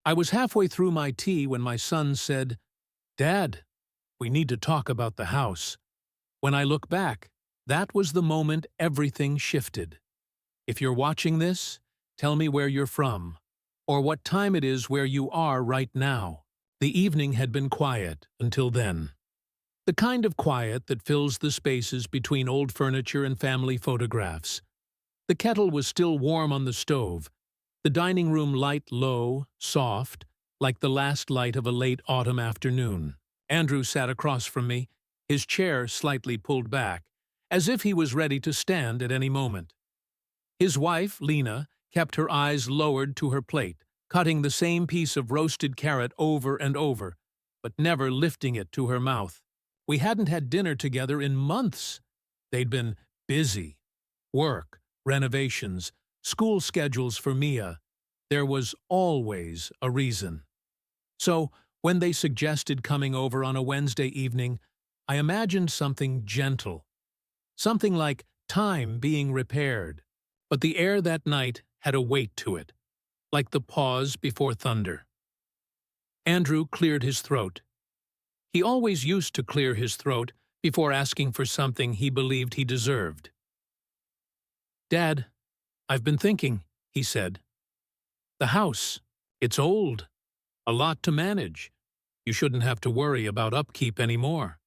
I was halfway through my tea when my son said, "Dad, we need to talk about the house." When I look back, that was the moment everything shifted. If you're watching this, tell me where you're from, or what time it is where you are right now. The evening had been quiet until then. The kind of quiet that fills the spaces between old furniture and family photographs. The kettle was still warm on the stove, the dining room light low, soft, like the last light of a late autumn afternoon. Andrew sat across from me, his chair slightly pulled back, as if he was ready to stand at any moment. His wife, Lena, kept her eyes lowered to her plate, cutting the same piece of roasted carrot over and over, but never lifting it to her mouth. We hadn't had dinner together in months. They'd been busy. Work, renovations, school schedules for Mia. There was always a reason. So, when they suggested coming over on a Wednesday evening, I imagined something gentle. Something like time being repaired. But the air that night had a weight to it, like the pause before thunder. Andrew cleared his throat. He always used to clear his throat before asking for something he believed he deserved. "Dad, I've been thinking," he said. "The house, it's old. A lot to manage. You shouldn't have to worry about upkeep anymore."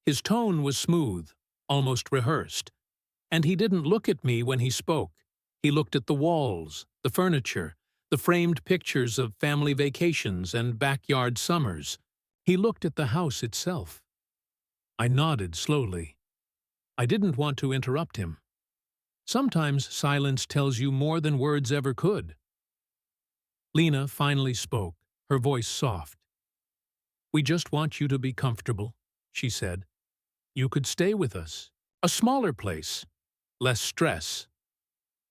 His tone was smooth, almost rehearsed, and he didn't look at me when he spoke. He looked at the walls, the furniture, the framed pictures of family vacations and backyard summers. He looked at the house itself. I nodded slowly. I didn't want to interrupt him. Sometimes silence tells you more than words ever could. Lena finally spoke, her voice soft. "We just want you to be comfortable," she said. "You could stay with us. A smaller place. Less stress."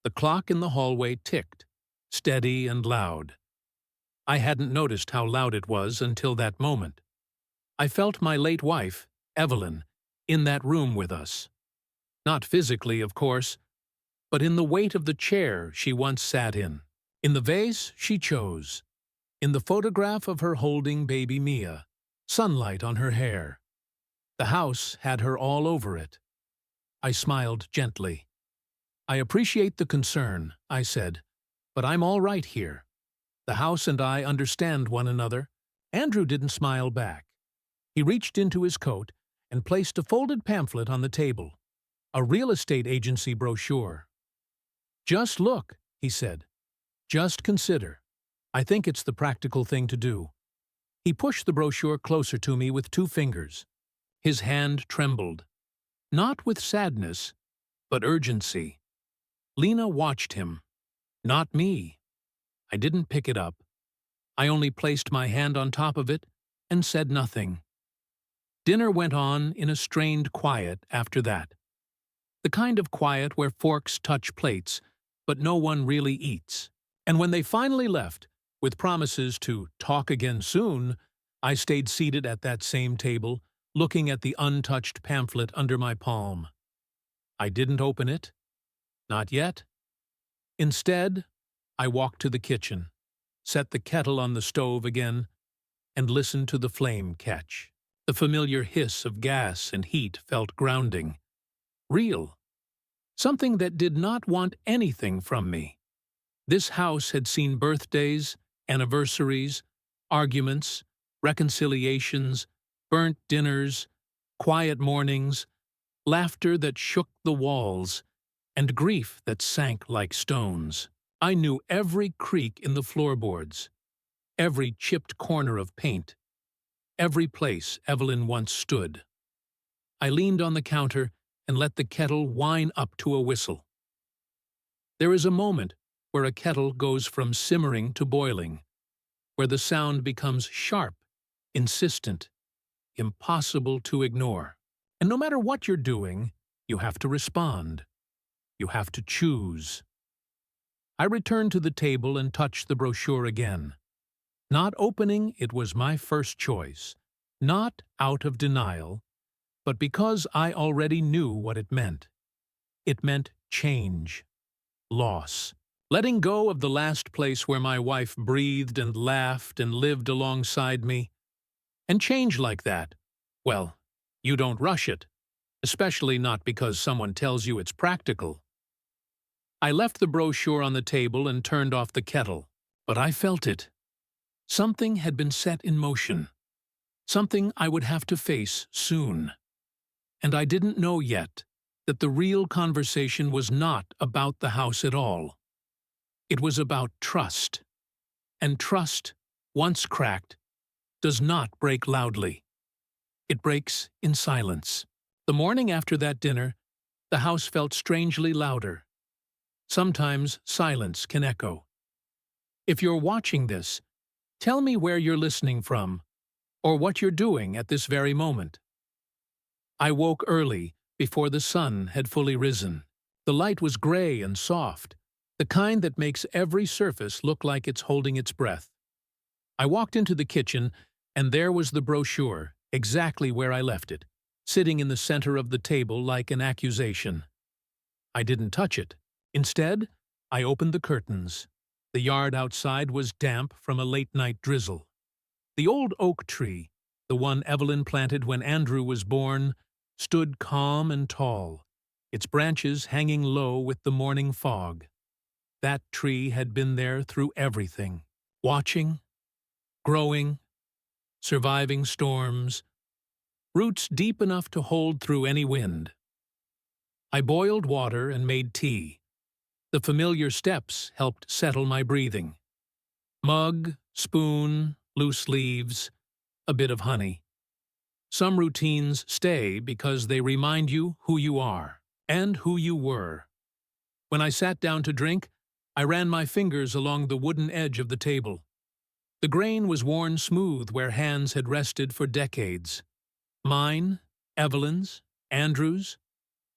The clock in the hallway ticked, steady and loud. I hadn't noticed how loud it was until that moment. I felt my late wife, Evelyn, in that room with us. Not physically, of course, but in the weight of the chair she once sat in the vase she chose, in the photograph of her holding baby Mia, sunlight on her hair. The house had her all over it. I smiled gently. "I appreciate the concern," I said, "but I'm all right here. The house and I understand one another." Andrew didn't smile back. He reached into his coat and placed a folded pamphlet on the table, a real estate agency brochure. "Just look," he said. "Just consider. I think it's the practical thing to do." He pushed the brochure closer to me with 2 fingers. His hand trembled. Not with sadness, but urgency. Lena watched him. Not me. I didn't pick it up. I only placed my hand on top of it and said nothing. Dinner went on in a strained quiet after that. The kind of quiet where forks touch plates, but no one really eats. And when they finally left, with promises to talk again soon, I stayed seated at that same table, looking at the untouched pamphlet under my palm. I didn't open it. Not yet. Instead, I walked to the kitchen, set the kettle on the stove again, and listened to the flame catch. The familiar hiss of gas and heat felt grounding. Real. Something that did not want anything from me. This house had seen birthdays, anniversaries, arguments, reconciliations, burnt dinners, quiet mornings, laughter that shook the walls, and grief that sank like stones. I knew every creak in the floorboards, every chipped corner of paint, every place Evelyn once stood. I leaned on the counter and let the kettle whine up to a whistle. There is a moment where a kettle goes from simmering to boiling, where the sound becomes sharp, insistent, impossible to ignore. And no matter what you're doing, you have to respond. You have to choose. I returned to the table and touched the brochure again. Not opening it was my first choice, not out of denial, but because I already knew what it meant. It meant change, loss, letting go of the last place where my wife breathed and laughed and lived alongside me. And change like that, well, you don't rush it, especially not because someone tells you it's practical. I left the brochure on the table and turned off the kettle, but I felt it. Something had been set in motion, something I would have to face soon. And I didn't know yet that the real conversation was not about the house at all. It was about trust. And trust, once cracked, does not break loudly. It breaks in silence. The morning after that dinner, the house felt strangely louder. Sometimes silence can echo. If you're watching this, tell me where you're listening from, or what you're doing at this very moment. I woke early, before the sun had fully risen. The light was gray and soft, the kind that makes every surface look like it's holding its breath. I walked into the kitchen, and there was the brochure, exactly where I left it, sitting in the center of the table like an accusation. I didn't touch it. Instead, I opened the curtains. The yard outside was damp from a late-night drizzle. The old oak tree, the one Evelyn planted when Andrew was born, stood calm and tall, its branches hanging low with the morning fog. That tree had been there through everything, watching, growing, surviving storms, roots deep enough to hold through any wind. I boiled water and made tea. The familiar steps helped settle my breathing. Mug, spoon, loose leaves, a bit of honey. Some routines stay because they remind you who you are and who you were. When I sat down to drink, I ran my fingers along the wooden edge of the table. The grain was worn smooth where hands had rested for decades. Mine, Evelyn's, Andrew's,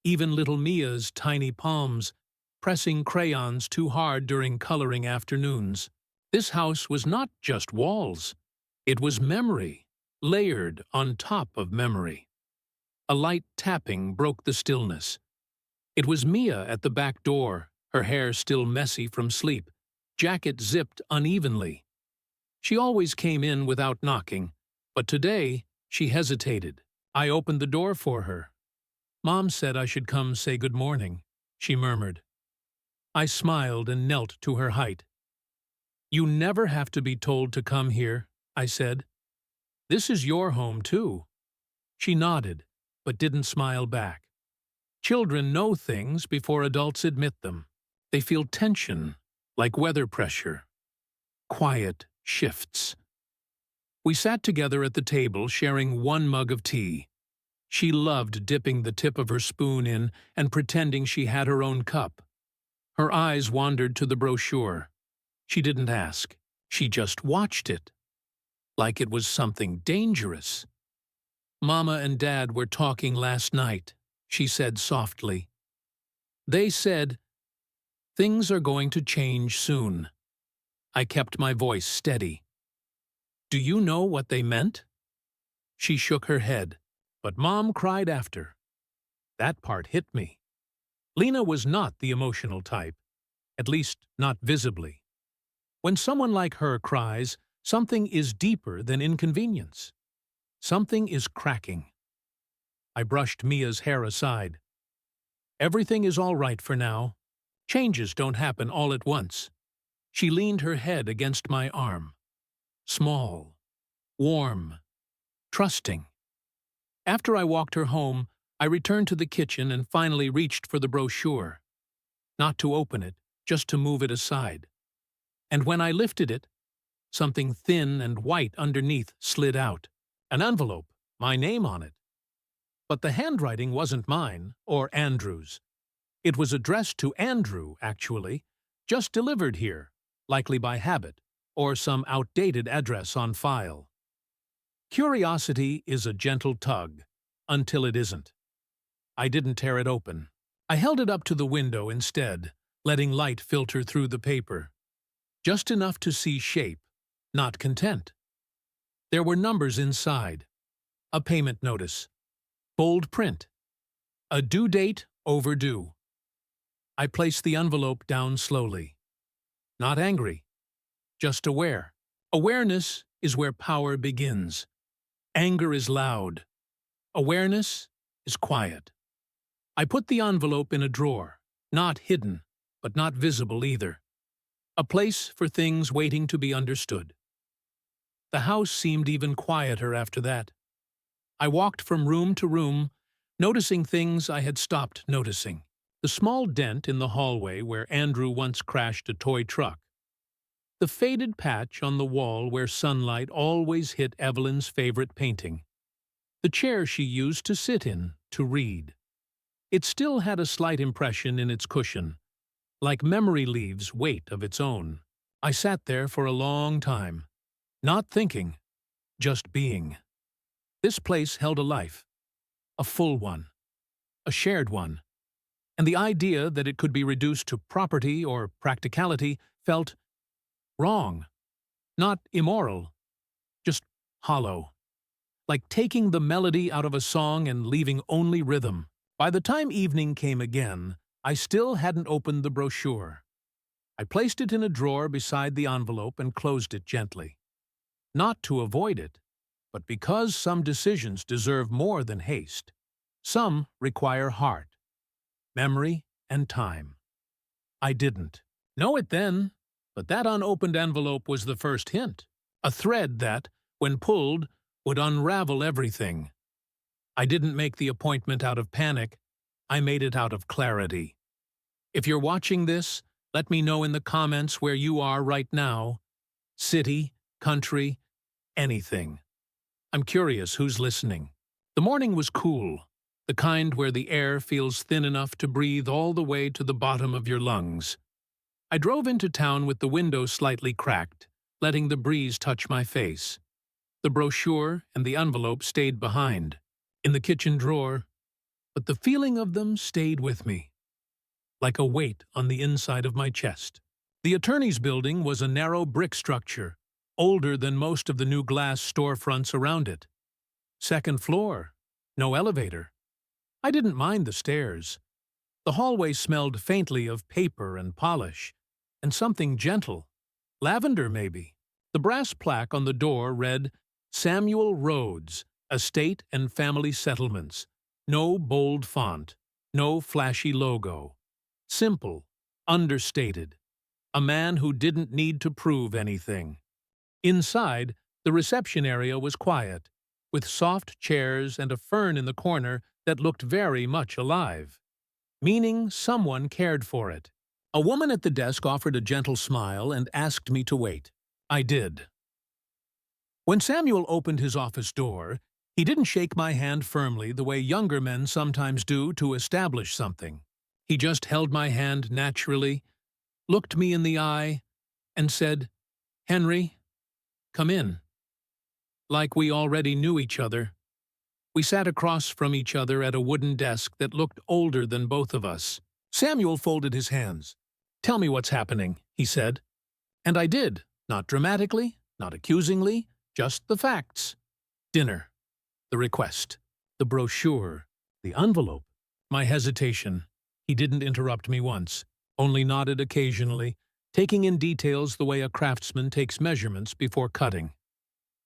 even little Mia's tiny palms, pressing crayons too hard during coloring afternoons. This house was not just walls. It was memory, layered on top of memory. A light tapping broke the stillness. It was Mia at the back door, her hair still messy from sleep, jacket zipped unevenly. She always came in without knocking, but today she hesitated. I opened the door for her. "Mom said I should come say good morning," she murmured. I smiled and knelt to her height. "You never have to be told to come here," I said. "This is your home, too." She nodded, but didn't smile back. Children know things before adults admit them. They feel tension, like weather pressure. Quiet shifts. We sat together at the table, sharing one mug of tea. She loved dipping the tip of her spoon in and pretending she had her own cup. Her eyes wandered to the brochure. She didn't ask. She just watched it, like it was something dangerous. "Mama and Dad were talking last night," she said softly. "They said, things are going to change soon." I kept my voice steady. "Do you know what they meant?" She shook her head, but Mom cried after. That part hit me. Lena was not the emotional type, at least not visibly. When someone like her cries, something is deeper than inconvenience. Something is cracking. I brushed Mia's hair aside. "Everything is all right for now. Changes don't happen all at once." She leaned her head against my arm. Small, warm, trusting. After I walked her home, I returned to the kitchen and finally reached for the brochure. Not to open it, just to move it aside. And when I lifted it, something thin and white underneath slid out. An envelope, my name on it. But the handwriting wasn't mine, or Andrew's. It was addressed to Andrew, actually, just delivered here, likely by habit, or some outdated address on file. Curiosity is a gentle tug, until it isn't. I didn't tear it open. I held it up to the window instead, letting light filter through the paper. Just enough to see shape, not content. There were numbers inside. A payment notice. Bold print. A due date overdue. I placed the envelope down slowly. not angry, just aware. Awareness is where power begins. Anger is loud. Awareness is quiet. I put the envelope in a drawer, not hidden, but not visible either. A place for things waiting to be understood. The house seemed even quieter after that. I walked from room to room, noticing things I had stopped noticing. The small dent in the hallway where Andrew once crashed a toy truck. The faded patch on the wall where sunlight always hit Evelyn's favorite painting. The chair she used to sit in, to read. It still had a slight impression in its cushion, like memory leaves weight of its own. I sat there for a long time, not thinking, just being. This place held a life, a full one, a shared one, and the idea that it could be reduced to property or practicality felt wrong, not immoral, just hollow, like taking the melody out of a song and leaving only rhythm. By the time evening came again, I still hadn't opened the brochure. I placed it in a drawer beside the envelope and closed it gently. Not to avoid it, but because some decisions deserve more than haste. Some require heart, memory, and time. I didn't know it then, but that unopened envelope was the first hint, a thread that, when pulled, would unravel everything. I didn't make the appointment out of panic. I made it out of clarity. If you're watching this, let me know in the comments where you are right now. City, country, anything. I'm curious who's listening. The morning was cool, the kind where the air feels thin enough to breathe all the way to the bottom of your lungs. I drove into town with the window slightly cracked, letting the breeze touch my face. The brochure and the envelope stayed behind, in the kitchen drawer, but the feeling of them stayed with me, like a weight on the inside of my chest. The attorney's building was a narrow brick structure, older than most of the new glass storefronts around it. Second floor, no elevator. I didn't mind the stairs. The hallway smelled faintly of paper and polish, and something gentle. Lavender, maybe. The brass plaque on the door read, Samuel Rhodes, Estate and Family Settlements. No bold font, no flashy logo. Simple, understated. A man who didn't need to prove anything. Inside, the reception area was quiet, with soft chairs and a fern in the corner that looked very much alive, meaning someone cared for it. A woman at the desk offered a gentle smile and asked me to wait. I did. When Samuel opened his office door, he didn't shake my hand firmly the way younger men sometimes do to establish something. He just held my hand naturally, looked me in the eye, and said, "Henry, come in." Like we already knew each other. We sat across from each other at a wooden desk that looked older than both of us. Samuel folded his hands. "Tell me what's happening," he said. And I did, not dramatically, not accusingly, just the facts. Dinner, the request, the brochure, the envelope, my hesitation. He didn't interrupt me once, only nodded occasionally, taking in details the way a craftsman takes measurements before cutting.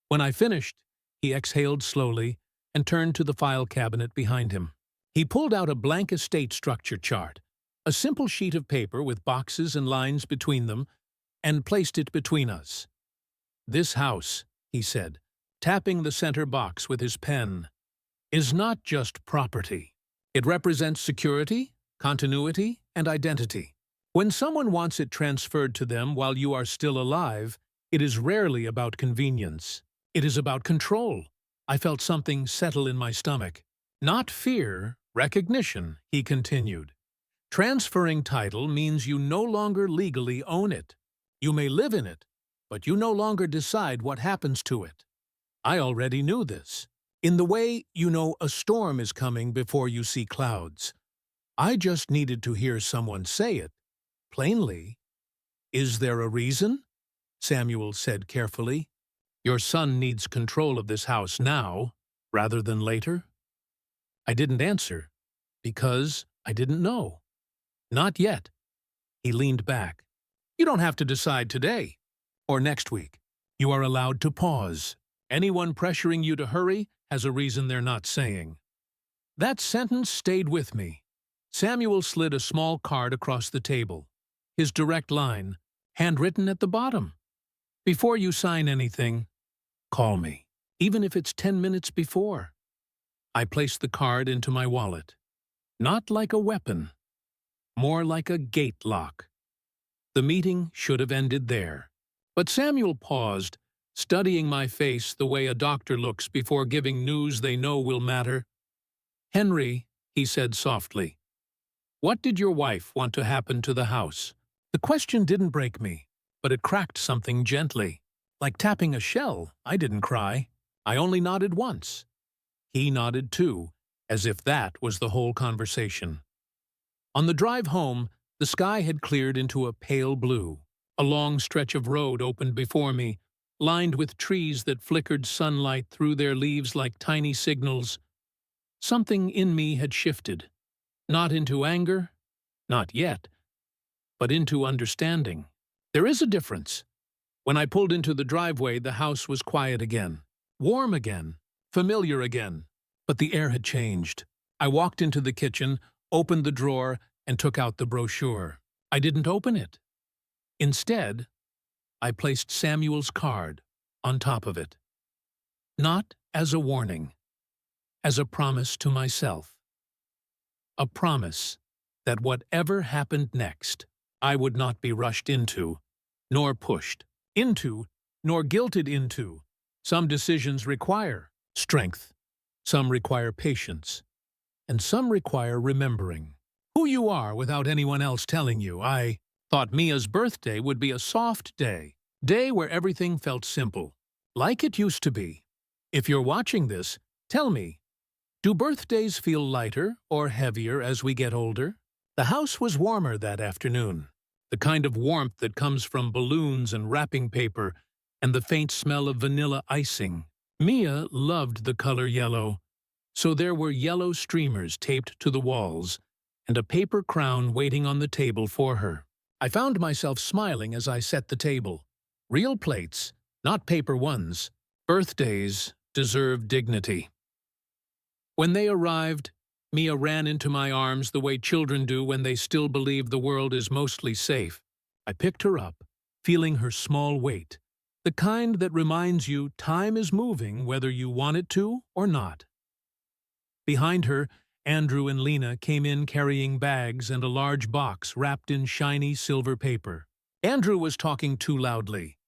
When I finished, he exhaled slowly and turned to the file cabinet behind him. He pulled out a blank estate structure chart, a simple sheet of paper with boxes and lines between them, and placed it between us. "This house," he said, tapping the center box with his pen, "is not just property. It represents security, continuity, and identity. When someone wants it transferred to them while you are still alive, it is rarely about convenience. It is about control." I felt something settle in my stomach. "Not fear, recognition," he continued. "Transferring title means you no longer legally own it. You may live in it, but you no longer decide what happens to it. I already knew this. In the way you know a storm is coming before you see clouds. I just needed to hear someone say it, plainly. "Is there a reason?" Samuel said carefully. "Your son needs control of this house now, rather than later." I didn't answer, because I didn't know. Not yet. He leaned back. You don't have to decide today or next week. You are allowed to pause. Anyone pressuring you to hurry has a reason they're not saying. That sentence stayed with me. Samuel slid a small card across the table. His direct line, handwritten at the bottom. Before you sign anything, call me, even if it's 10 minutes before. I placed the card into my wallet. Not like a weapon, more like a gate lock. The meeting should have ended there. But Samuel paused, studying my face the way a doctor looks before giving news they know will matter. "Henry," he said softly, "what did your wife want to happen to the house?" The question didn't break me, but it cracked something gently. Like tapping a shell, I didn't cry. I only nodded once. He nodded too, as if that was the whole conversation. On the drive home, the sky had cleared into a pale blue. A long stretch of road opened before me, lined with trees that flickered sunlight through their leaves like tiny signals. Something in me had shifted. Not into anger, not yet, but into understanding. There is a difference. When I pulled into the driveway, the house was quiet again, warm again, familiar again. But the air had changed. I walked into the kitchen, opened the drawer, and took out the brochure. I didn't open it. Instead, I placed Samuel's card on top of it. Not as a warning, as a promise to myself. A promise that whatever happened next, I would not be rushed into, nor pushed into, nor guilted into. Some decisions require strength, some require patience, and some require remembering who you are without anyone else telling you. I thought Mia's birthday would be a soft day where everything felt simple, like it used to be. If you're watching this, tell me, do birthdays feel lighter or heavier as we get older? The house was warmer that afternoon, the kind of warmth that comes from balloons and wrapping paper and the faint smell of vanilla icing. Mia loved the color yellow, so there were yellow streamers taped to the walls and a paper crown waiting on the table for her. I found myself smiling as I set the table. Real plates, not paper ones. Birthdays deserve dignity. When they arrived, Mia ran into my arms the way children do when they still believe the world is mostly safe. I picked her up, feeling her small weight, the kind that reminds you time is moving whether you want it to or not. Behind her, Andrew and Lena came in carrying bags and a large box wrapped in shiny silver paper. Andrew was talking too loudly.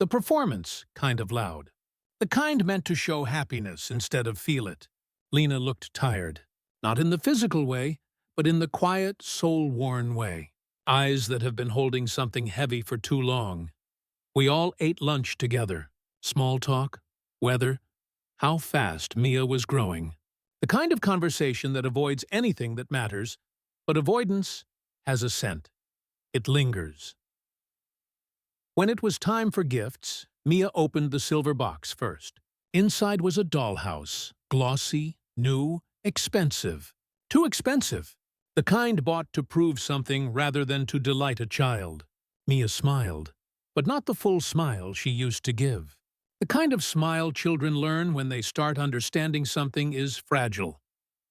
The performance kind of loud. The kind meant to show happiness instead of feel it. Lena looked tired. Not in the physical way, but in the quiet, soul-worn way. Eyes that have been holding something heavy for too long. We all ate lunch together. Small talk, weather, how fast Mia was growing. The kind of conversation that avoids anything that matters, but avoidance has a scent. It lingers. When it was time for gifts, Mia opened the silver box first. Inside was a dollhouse, glossy, new, expensive. Too expensive. The kind bought to prove something rather than to delight a child. Mia smiled, but not the full smile she used to give. The kind of smile children learn when they start understanding something is fragile.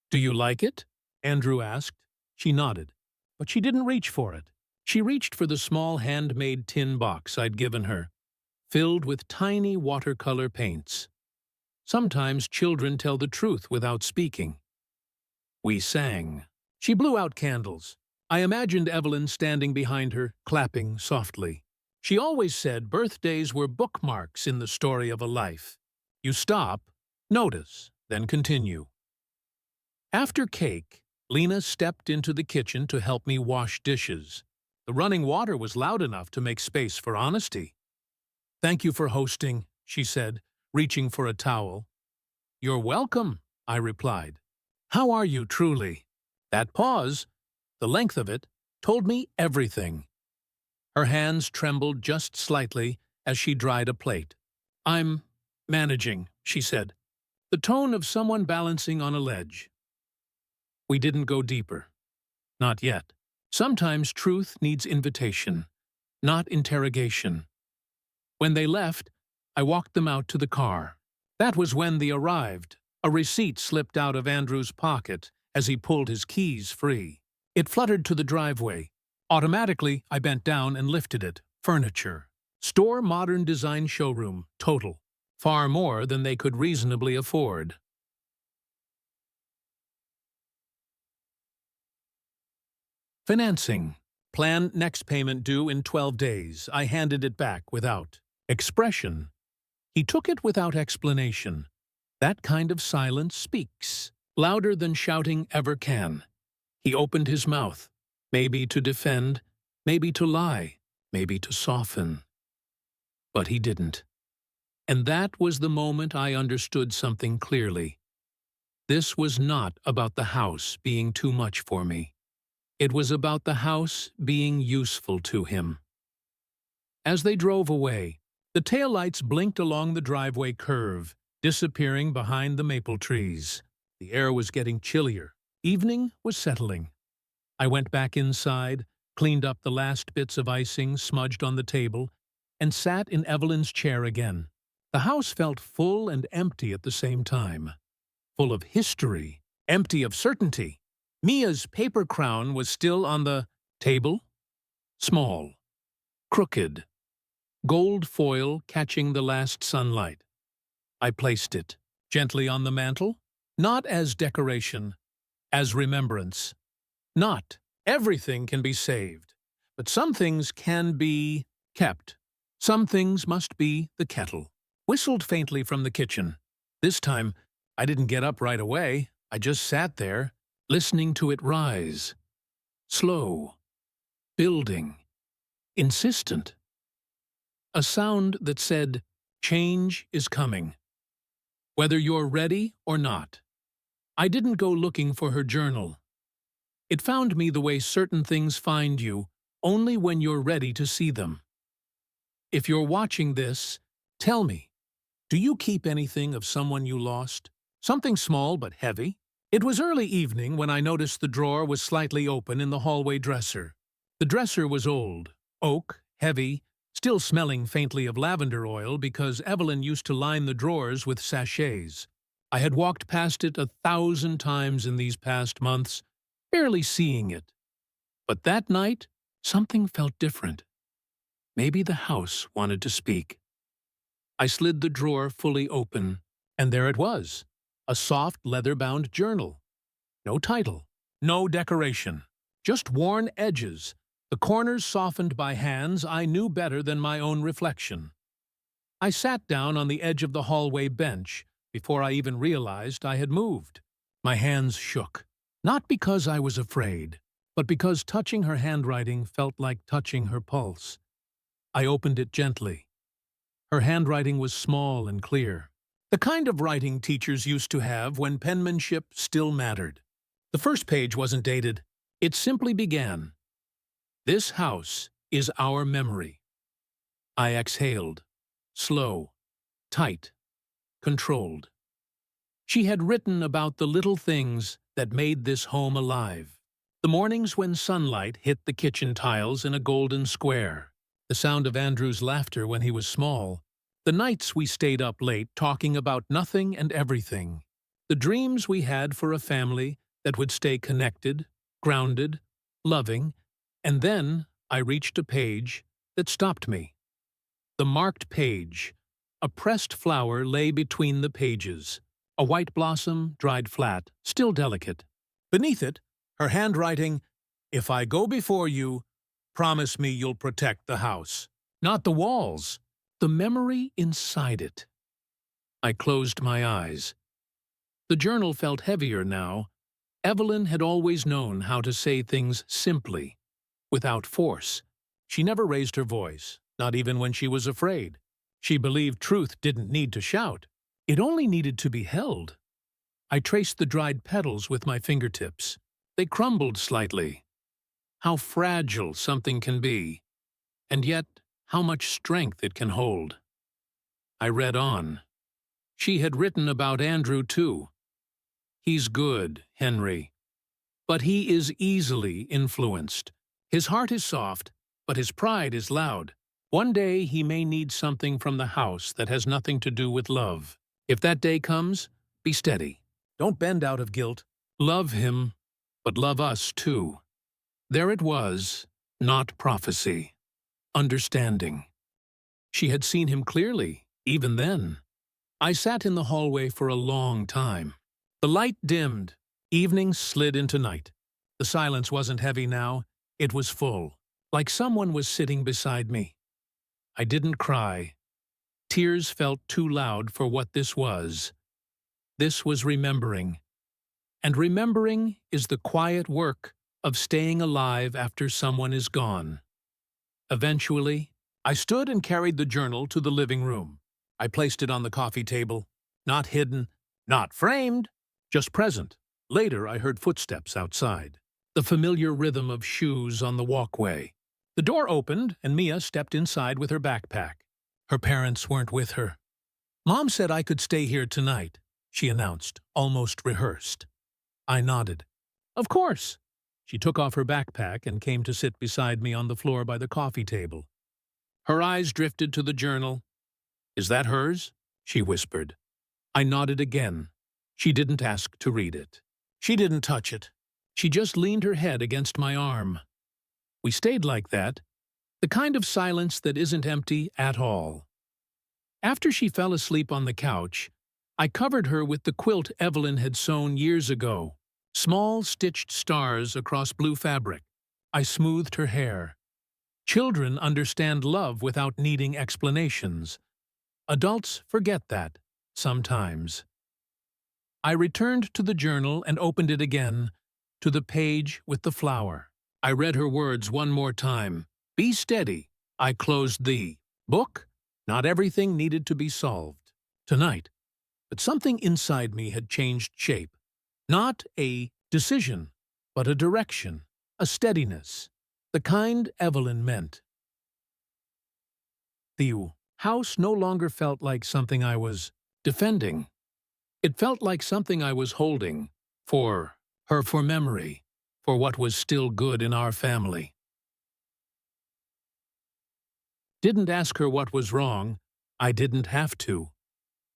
"Do you like it?" Andrew asked. She nodded, but she didn't reach for it. She reached for the small handmade tin box I'd given her, filled with tiny watercolor paints. Sometimes children tell the truth without speaking. We sang. She blew out candles. I imagined Evelyn standing behind her, clapping softly. She always said birthdays were bookmarks in the story of a life. You stop, notice, then continue. After cake, Lena stepped into the kitchen to help me wash dishes. The running water was loud enough to make space for honesty. "Thank you for hosting," she said, reaching for a towel. "You're welcome," I replied. "How are you, truly?" That pause, the length of it, told me everything. Her hands trembled just slightly as she dried a plate. "I'm managing," she said, the tone of someone balancing on a ledge. We didn't go deeper. Not yet. Sometimes truth needs invitation. not interrogation. When they left, I walked them out to the car. That was when they arrived. A receipt slipped out of Andrew's pocket as he pulled his keys free. It fluttered to the driveway. Automatically, I bent down and lifted it. Furniture. Store modern design showroom, total. Far more than they could reasonably afford. Financing. Plan next payment due in 12 days. I handed it back without expression. He took it without explanation. That kind of silence speaks, louder than shouting ever can. He opened his mouth, maybe to defend, maybe to lie, maybe to soften. But he didn't. And that was the moment I understood something clearly. This was not about the house being too much for me. It was about the house being useful to him. As they drove away, the taillights blinked along the driveway curve, disappearing behind the maple trees. The air was getting chillier. Evening was settling. I went back inside, cleaned up the last bits of icing smudged on the table, and sat in Evelyn's chair again. The house felt full and empty at the same time. Full of history, empty of certainty. Mia's paper crown was still on the table. Small, crooked, gold foil catching the last sunlight. I placed it gently on the mantel, not as decoration, as remembrance. Not everything can be saved, but some things can be kept. Some things must be the kettle. Whistled faintly from the kitchen. This time, I didn't get up right away. I just sat there, listening to it rise. Slow. Building. Insistent. A sound that said, change is coming. Whether you're ready or not. I didn't go looking for her journal. It found me the way certain things find you, only when you're ready to see them. If you're watching this, tell me, do you keep anything of someone you lost? Something small but heavy? It was early evening when I noticed the drawer was slightly open in the hallway dresser. The dresser was old, oak, heavy, still smelling faintly of lavender oil because Evelyn used to line the drawers with sachets. I had walked past it 1,000 times in these past months, barely seeing it. But that night, something felt different. Maybe the house wanted to speak. I slid the drawer fully open, and there it was, a soft leather-bound journal. No title, no decoration, just worn edges, the corners softened by hands I knew better than my own reflection. I sat down on the edge of the hallway bench before I even realized I had moved. My hands shook, not because I was afraid, but because touching her handwriting felt like touching her pulse. I opened it gently. Her handwriting was small and clear, the kind of writing teachers used to have when penmanship still mattered. The first page wasn't dated. It simply began, "This house is our memory." I exhaled, slow, tight, controlled. She had written about the little things that made this home alive. The mornings when sunlight hit the kitchen tiles in a golden square. The sound of Andrew's laughter when he was small. The nights we stayed up late talking about nothing and everything. The dreams we had for a family that would stay connected, grounded, loving. And then I reached a page that stopped me. The marked page. A pressed flower lay between the pages. A white blossom, dried flat, still delicate. Beneath it, her handwriting, "If I go before you, promise me you'll protect the house." Not the walls, the memory inside it. I closed my eyes. The journal felt heavier now. Evelyn had always known how to say things simply, without force. She never raised her voice, not even when she was afraid. She believed truth didn't need to shout. It only needed to be held. I traced the dried petals with my fingertips. They crumbled slightly. How fragile something can be, and yet how much strength it can hold. I read on. She had written about Andrew, too. "He's good, Henry, but he is easily influenced. His heart is soft, but his pride is loud. One day he may need something from the house that has nothing to do with love. If that day comes, be steady. Don't bend out of guilt. Love him, but love us too. There it was, not prophecy. Understanding. She had seen him clearly, even then. I sat in the hallway for a long time. The light dimmed. Evening slid into night. The silence wasn't heavy now. It was full, like someone was sitting beside me. I didn't cry. Tears felt too loud for what this was. This was remembering. And remembering is the quiet work of staying alive after someone is gone. Eventually, I stood and carried the journal to the living room. I placed it on the coffee table, not hidden, not framed, just present. Later, I heard footsteps outside, the familiar rhythm of shoes on the walkway. The door opened, and Mia stepped inside with her backpack. Her parents weren't with her. "Mom said I could stay here tonight," she announced, almost rehearsed. I nodded. "Of course." She took off her backpack and came to sit beside me on the floor by the coffee table. Her eyes drifted to the journal. "Is that hers?" she whispered. I nodded again. She didn't ask to read it. She didn't touch it. She just leaned her head against my arm. We stayed like that, the kind of silence that isn't empty at all. After she fell asleep on the couch, I covered her with the quilt Evelyn had sewn years ago, small stitched stars across blue fabric. I smoothed her hair. Children understand love without needing explanations. Adults forget that, sometimes. I returned to the journal and opened it again, to the page with the flower. I read her words one more time. Be steady. I closed the book. Not everything needed to be solved tonight. But something inside me had changed shape. Not a decision, but a direction, a steadiness, the kind Evelyn meant. The house no longer felt like something I was defending. It felt like something I was holding for her, for memory, for what was still good in our family. Didn't ask her what was wrong. I didn't have to.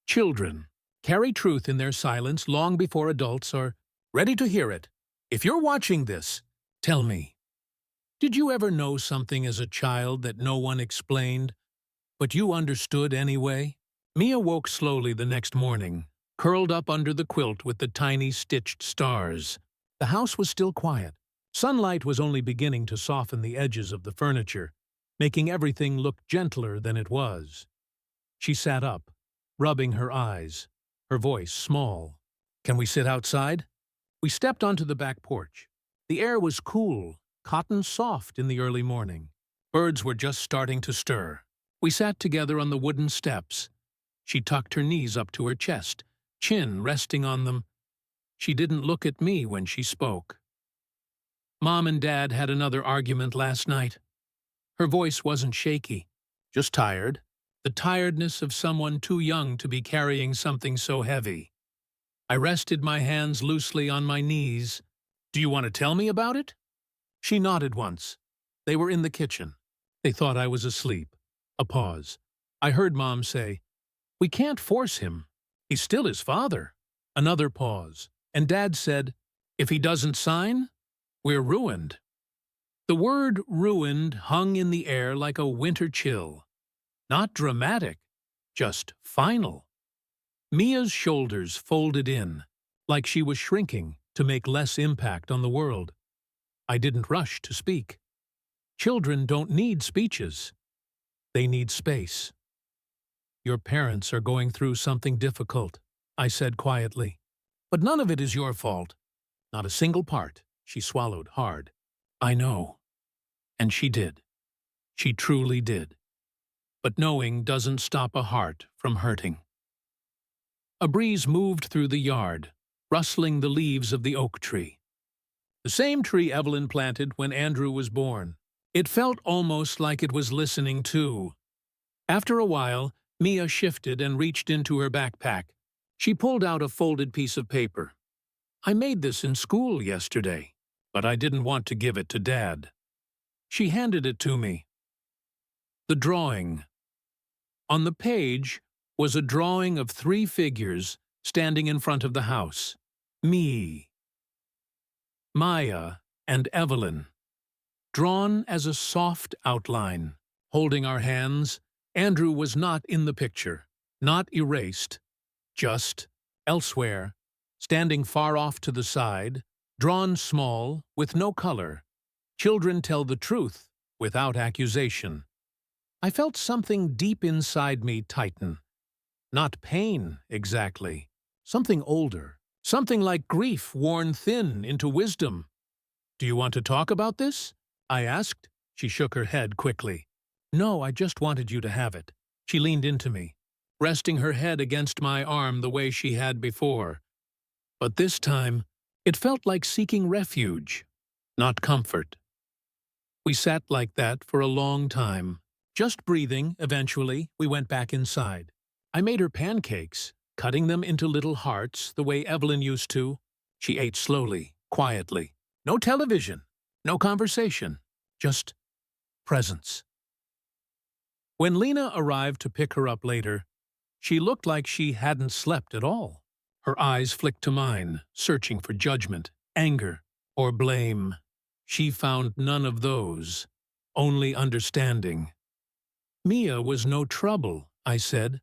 Children carry truth in their silence long before adults are ready to hear it. If you're watching this, tell me, did you ever know something as a child that no one explained, but you understood anyway? Mia woke slowly the next morning, curled up under the quilt with the tiny stitched stars. The house was still quiet. Sunlight was only beginning to soften the edges of the furniture, making everything look gentler than it was. She sat up, rubbing her eyes, her voice small. "Can we sit outside?" We stepped onto the back porch. The air was cool, cotton soft in the early morning. Birds were just starting to stir. We sat together on the wooden steps. She tucked her knees up to her chest, chin resting on them. She didn't look at me when she spoke. "Mom and Dad had another argument last night." Her voice wasn't shaky, just tired. The tiredness of someone too young to be carrying something so heavy. I rested my hands loosely on my knees. "Do you want to tell me about it?" She nodded once. They were in the kitchen. They thought I was asleep. A pause. I heard Mom say, "We can't force him. He's still his father." Another pause. And Dad said, "If he doesn't sign, we're ruined." The word ruined hung in the air like a winter chill. Not dramatic, just final. Mia's shoulders folded in, like she was shrinking to make less impact on the world. I didn't rush to speak. Children don't need speeches. They need space. "Your parents are going through something difficult," I said quietly. "But none of it is your fault. Not a single part." She swallowed hard. "I know." And she did. She truly did. But knowing doesn't stop a heart from hurting. A breeze moved through the yard, rustling the leaves of the oak tree. The same tree Evelyn planted when Andrew was born. It felt almost like it was listening too. After a while, Mia shifted and reached into her backpack. She pulled out a folded piece of paper. "I made this in school yesterday, but I didn't want to give it to Dad." She handed it to me. The drawing. On the page was a drawing of 3 figures standing in front of the house. Me, Maya, and Evelyn. Drawn as a soft outline. Holding our hands, Andrew was not in the picture, not erased, just elsewhere, standing far off to the side, drawn small, with no color. Children tell the truth without accusation. I felt something deep inside me tighten. Not pain, exactly. Something older. Something like grief worn thin into wisdom. "Do you want to talk about this?" I asked. She shook her head quickly. "No, I just wanted you to have it." She leaned into me, resting her head against my arm the way she had before. But this time, it felt like seeking refuge, not comfort. We sat like that for a long time, just breathing. Eventually, we went back inside. I made her pancakes, cutting them into little hearts the way Evelyn used to. She ate slowly, quietly. No television, no conversation, just presence. When Lena arrived to pick her up later, she looked like she hadn't slept at all. Her eyes flicked to mine, searching for judgment, anger, or blame. She found none of those, only understanding. "Mia was no trouble," I said.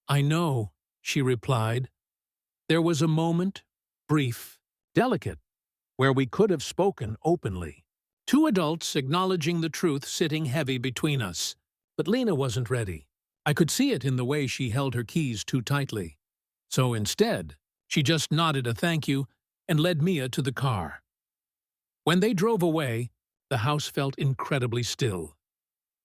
"I know," she replied. There was a moment, brief, delicate, where we could have spoken openly. 2 adults acknowledging the truth sitting heavy between us. But Lena wasn't ready. I could see it in the way she held her keys too tightly. So instead, she just nodded a thank you and led Mia to the car. When they drove away, the house felt incredibly still.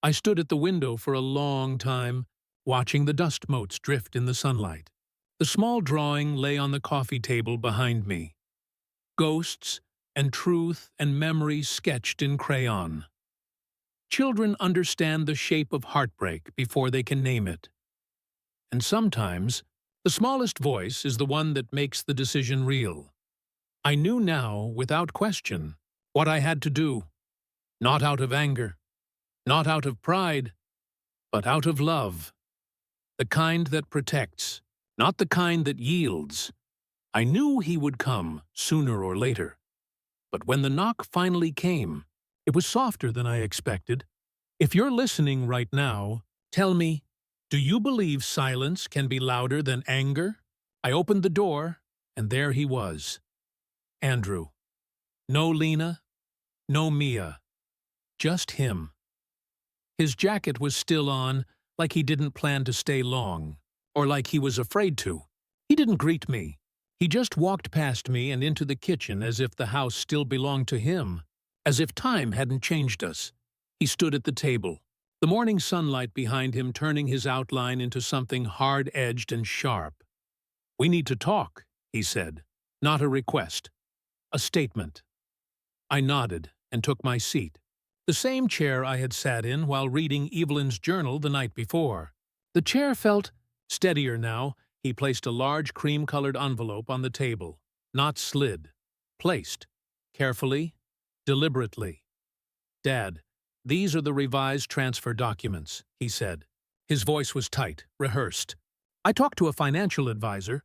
I stood at the window for a long time, watching the dust motes drift in the sunlight. The small drawing lay on the coffee table behind me. Ghosts and truth and memory sketched in crayon. Children understand the shape of heartbreak before they can name it. And sometimes, the smallest voice is the one that makes the decision real. I knew now, without question, what I had to do. Not out of anger, not out of pride, but out of love. The kind that protects, not the kind that yields. I knew he would come, sooner or later. But when the knock finally came, it was softer than I expected. If you're listening right now, tell me, do you believe silence can be louder than anger? I opened the door, and there he was. Andrew. No Lena, no Mia. Just him. His jacket was still on, like he didn't plan to stay long, or like he was afraid to. He didn't greet me. He just walked past me and into the kitchen as if the house still belonged to him, as if time hadn't changed us. He stood at the table, the morning sunlight behind him turning his outline into something hard-edged and sharp. "We need to talk," he said. Not a request. A statement. I nodded and took my seat. The same chair I had sat in while reading Evelyn's journal the night before. The chair felt steadier now. He placed a large cream-colored envelope on the table, not slid, placed, carefully, deliberately. "Dad, these are the revised transfer documents," he said. His voice was tight, rehearsed. "I talked to a financial advisor.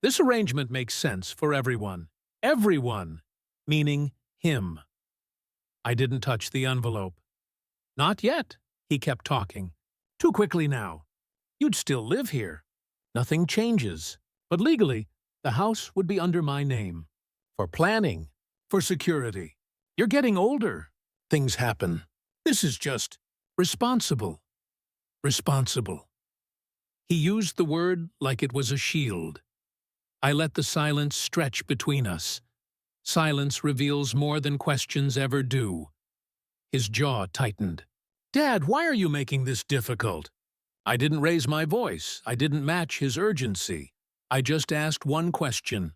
This arrangement makes sense for everyone. Everyone, meaning him." I didn't touch the envelope. "Not yet," he kept talking. "Too quickly now. You'd still live here. Nothing changes. But legally, the house would be under my name. For planning, for security. You're getting older. Things happen. This is just responsible. Responsible." He used the word like it was a shield. I let the silence stretch between us. Silence reveals more than questions ever do. His jaw tightened. "Dad, why are you making this difficult?" I didn't raise my voice. I didn't match his urgency. I just asked one question.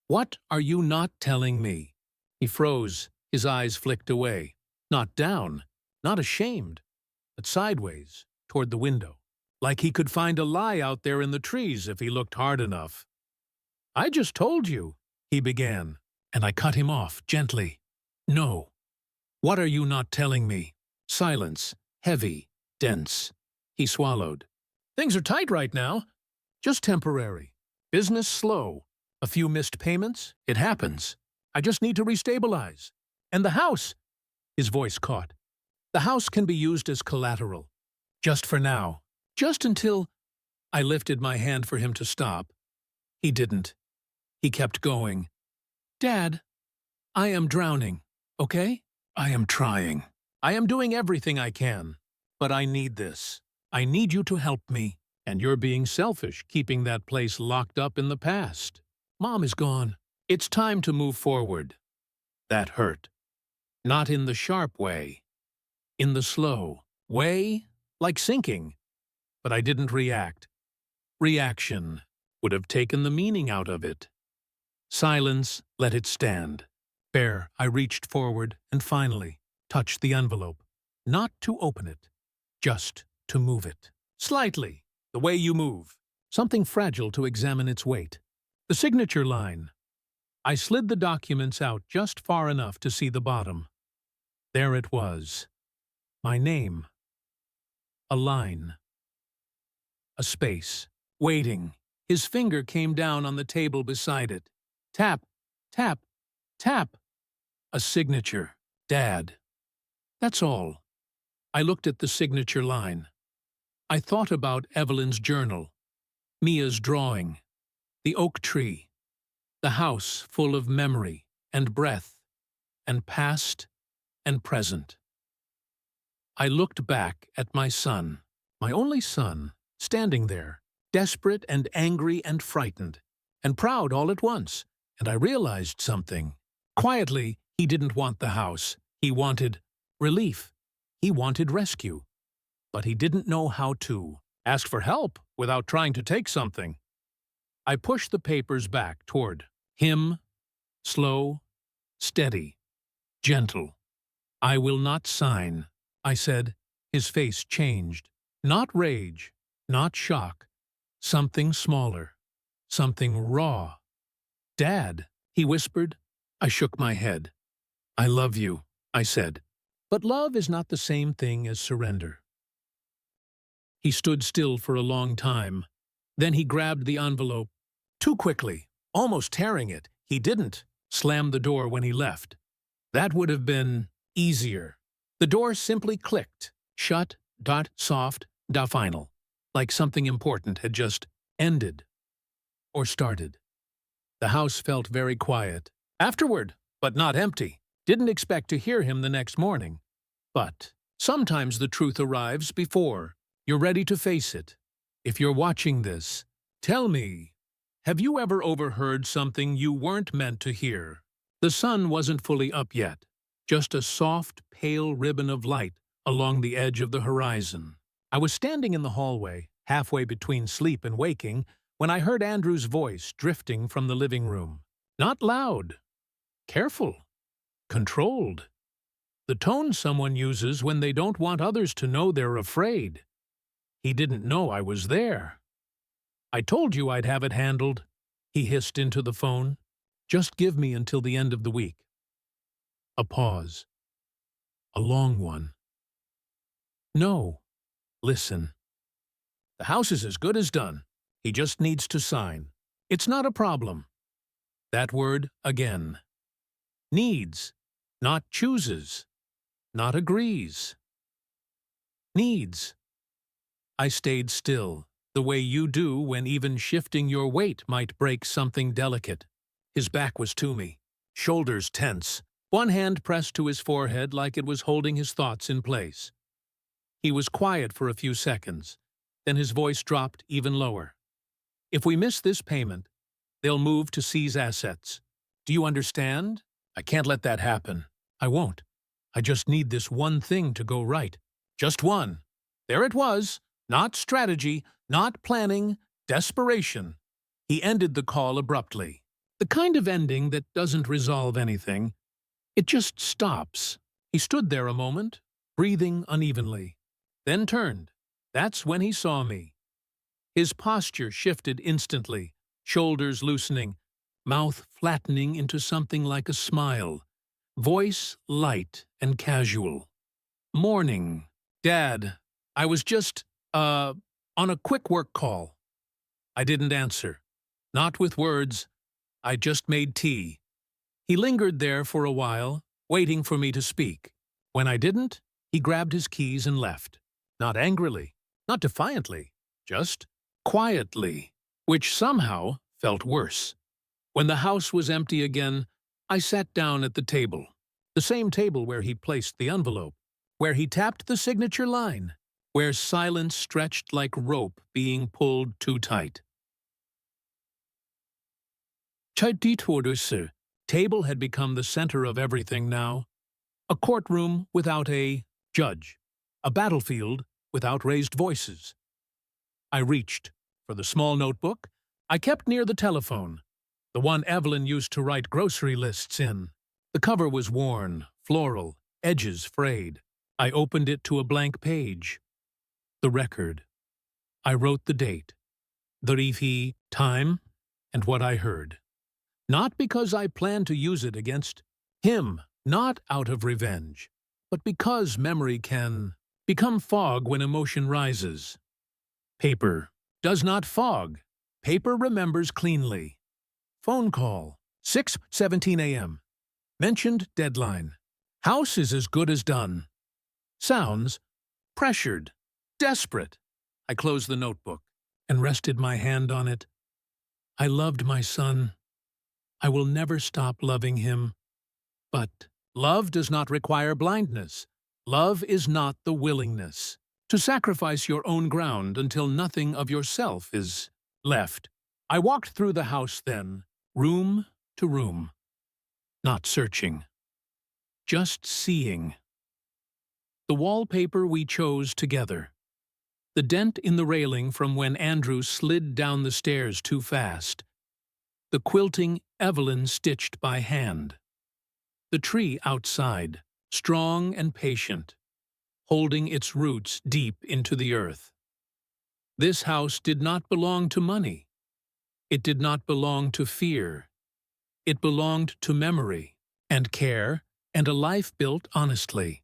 "What are you not telling me?" He froze. His eyes flicked away. Not down, not ashamed, but sideways, toward the window. Like he could find a lie out there in the trees if he looked hard enough. "I just told you," he began, and I cut him off gently. "No. What are you not telling me? Silence. Heavy. Dense. He swallowed. Things are tight right now. Just temporary. Business slow. A few missed payments. It happens. I just need to restabilize. And the house. His voice caught. The house can be used as collateral. Just for now. Just until... I lifted my hand for him to stop. He didn't. He kept going. Dad, I am drowning, okay? I am trying. I am doing everything I can. But I need this. I need you to help me. And you're being selfish, keeping that place locked up in the past. Mom is gone. It's time to move forward. That hurt. Not in the sharp way. In the slow way, like sinking. But I didn't react. Reaction would have taken the meaning out of it. Silence, let it stand. Bear, I reached forward and finally touched the envelope. Not to open it, just to move it. Slightly, the way you move. Something fragile to examine its weight. The signature line. I slid the documents out just far enough to see the bottom. There it was. My name. A line. A space. Waiting. His finger came down on the table beside it. Tap, tap, tap. A signature. Dad. That's all. I looked at the signature line. I thought about Evelyn's journal, Mia's drawing, the oak tree, the house full of memory and breath, and past and present. I looked back at my son, my only son, standing there, desperate and angry and frightened, and proud all at once, and I realized something. Quietly, he didn't want the house. He wanted relief. He wanted rescue. But he didn't know how to ask for help without trying to take something. I pushed the papers back toward him, slow, steady, gentle. I will not sign, I said. His face changed. Not rage, not shock. Something smaller, something raw. Dad, he whispered. I shook my head. I love you, I said. But love is not the same thing as surrender. He stood still for a long time. Then he grabbed the envelope. Too quickly, almost tearing it. He didn't slam the door when he left. That would have been easier. The door simply clicked. Shut, dot, soft, da final. Like something important had just ended. Or started. The house felt very quiet. Afterward, but not empty. Didn't expect to hear him the next morning. But sometimes the truth arrives before you're ready to face it. If you're watching this, tell me, have you ever overheard something you weren't meant to hear? The sun wasn't fully up yet, just a soft, pale ribbon of light along the edge of the horizon. I was standing in the hallway, halfway between sleep and waking, when I heard Andrew's voice drifting from the living room. Not loud. Careful. Controlled. The tone someone uses when they don't want others to know they're afraid. He didn't know I was there. I told you I'd have it handled, he hissed into the phone. Just give me until the end of the week. A pause. A long one. No. Listen. The house is as good as done. He just needs to sign. It's not a problem. That word again. Needs, not chooses, not agrees. Needs. I stayed still, the way you do when even shifting your weight might break something delicate. His back was to me, shoulders tense, one hand pressed to his forehead like it was holding his thoughts in place. He was quiet for a few seconds, then his voice dropped even lower. If we miss this payment, they'll move to seize assets. Do you understand? I can't let that happen. I won't. I just need this one thing to go right. Just one. There it was. Not strategy, not planning, desperation. He ended the call abruptly. The kind of ending that doesn't resolve anything. It just stops. He stood there a moment, breathing unevenly, then turned. That's when he saw me. His posture shifted instantly, shoulders loosening, mouth flattening into something like a smile. Voice light and casual. Morning. Dad, I was just, on a quick work call. I didn't answer. Not with words. I just made tea. He lingered there for a while, waiting for me to speak. When I didn't, he grabbed his keys and left. Not angrily, not defiantly, just quietly, which somehow felt worse. When the house was empty again, I sat down at the table, the same table where he placed the envelope, where he tapped the signature line, where silence stretched like rope being pulled too tight. Chaititwodusir. Table had become the center of everything now. A courtroom without a judge. A battlefield without raised voices. I reached for the small notebook I kept near the telephone, the one Evelyn used to write grocery lists in. The cover was worn, floral, edges frayed. I opened it to a blank page. The record. I wrote the date, the rifi, time, and what I heard. Not because I planned to use it against him, not out of revenge, but because memory can become fog when emotion rises. Paper does not fog. Paper remembers cleanly. Phone call, 6:17 a.m. Mentioned deadline. House is as good as done. Sounds pressured, desperate. I closed the notebook and rested my hand on it. I loved my son. I will never stop loving him. But love does not require blindness. Love is not the willingness to sacrifice your own ground until nothing of yourself is left. I walked through the house then, room to room, not searching, just seeing. The wallpaper we chose together. The dent in the railing from when Andrew slid down the stairs too fast. The quilting Evelyn stitched by hand. The tree outside, strong and patient, holding its roots deep into the earth. This house did not belong to money. It did not belong to fear. It belonged to memory and care and a life built honestly.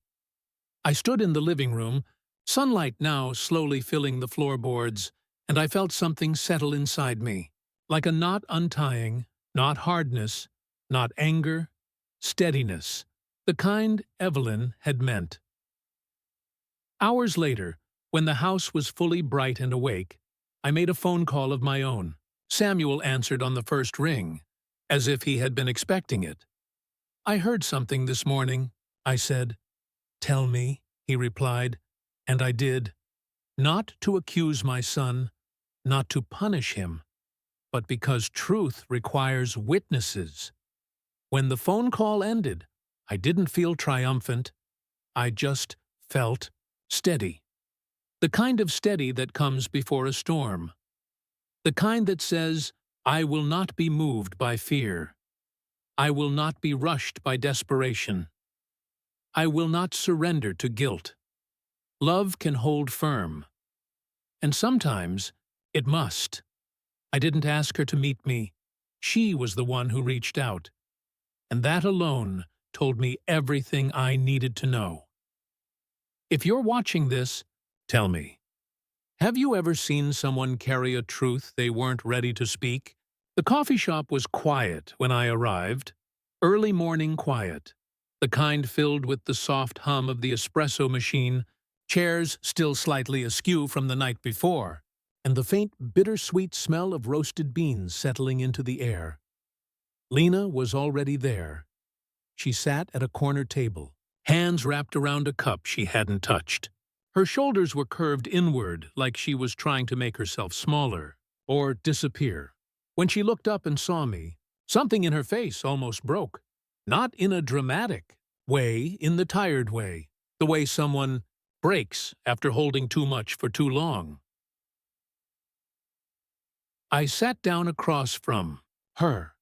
I stood in the living room, sunlight now slowly filling the floorboards, and I felt something settle inside me, like a knot untying, not hardness, not anger, steadiness, the kind Evelyn had meant. Hours later, when the house was fully bright and awake, I made a phone call of my own. Samuel answered on the first ring, as if he had been expecting it. I heard something this morning, I said. Tell me, he replied, and I did. Not to accuse my son, not to punish him, but because truth requires witnesses. When the phone call ended, I didn't feel triumphant. I just felt steady. The kind of steady that comes before a storm. The kind that says, I will not be moved by fear. I will not be rushed by desperation. I will not surrender to guilt. Love can hold firm. And sometimes it must. I didn't ask her to meet me. She was the one who reached out. And that alone told me everything I needed to know. If you're watching this, tell me, have you ever seen someone carry a truth they weren't ready to speak? The coffee shop was quiet when I arrived. Early morning quiet. The kind filled with the soft hum of the espresso machine, chairs still slightly askew from the night before, and the faint bittersweet smell of roasted beans settling into the air. Lena was already there. She sat at a corner table, hands wrapped around a cup she hadn't touched. Her shoulders were curved inward like she was trying to make herself smaller, or disappear. When she looked up and saw me, something in her face almost broke. Not in a dramatic way, in the tired way, the way someone breaks after holding too much for too long. I sat down across from her.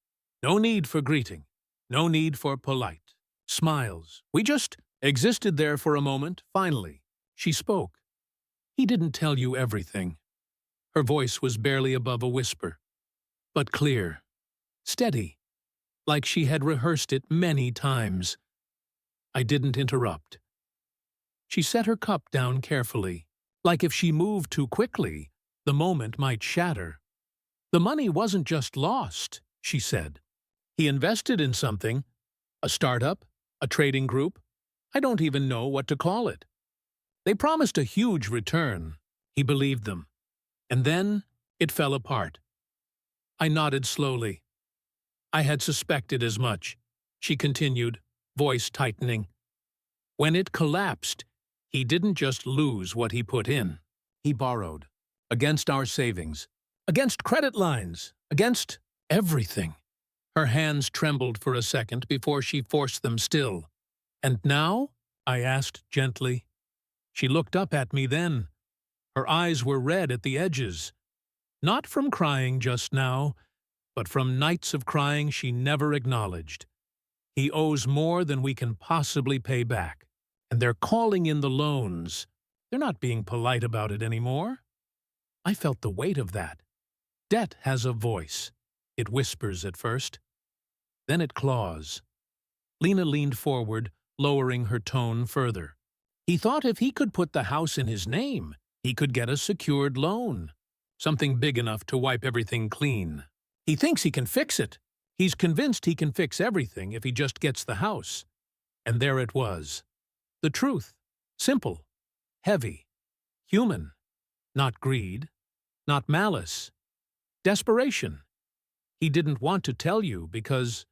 No need for greeting, no need for polite smiles. We just existed there for a moment. Finally, she spoke. He didn't tell you everything. Her voice was barely above a whisper, but clear, steady, like she had rehearsed it many times. I didn't interrupt. She set her cup down carefully, like if she moved too quickly, the moment might shatter. The money wasn't just lost, she said. He invested in something, a startup, a trading group. I don't even know what to call it. They promised a huge return. He believed them. And then it fell apart. I nodded slowly. I had suspected as much, she continued, voice tightening. When it collapsed, he didn't just lose what he put in. He borrowed. Against our savings. Against credit lines. Against everything. Her hands trembled for a second before she forced them still. And now? I asked gently. She looked up at me then. Her eyes were red at the edges. Not from crying just now, but from nights of crying she never acknowledged. He owes more than we can possibly pay back. And they're calling in the loans. They're not being polite about it anymore. I felt the weight of that. Debt has a voice. It whispers at first. Then it claws. Lena leaned forward, lowering her tone further. He thought if he could put the house in his name, he could get a secured loan. Something big enough to wipe everything clean. He thinks he can fix it. He's convinced he can fix everything if he just gets the house. And there it was. The truth. Simple. Heavy. Human. Not greed. Not malice. Desperation. He didn't want to tell you because...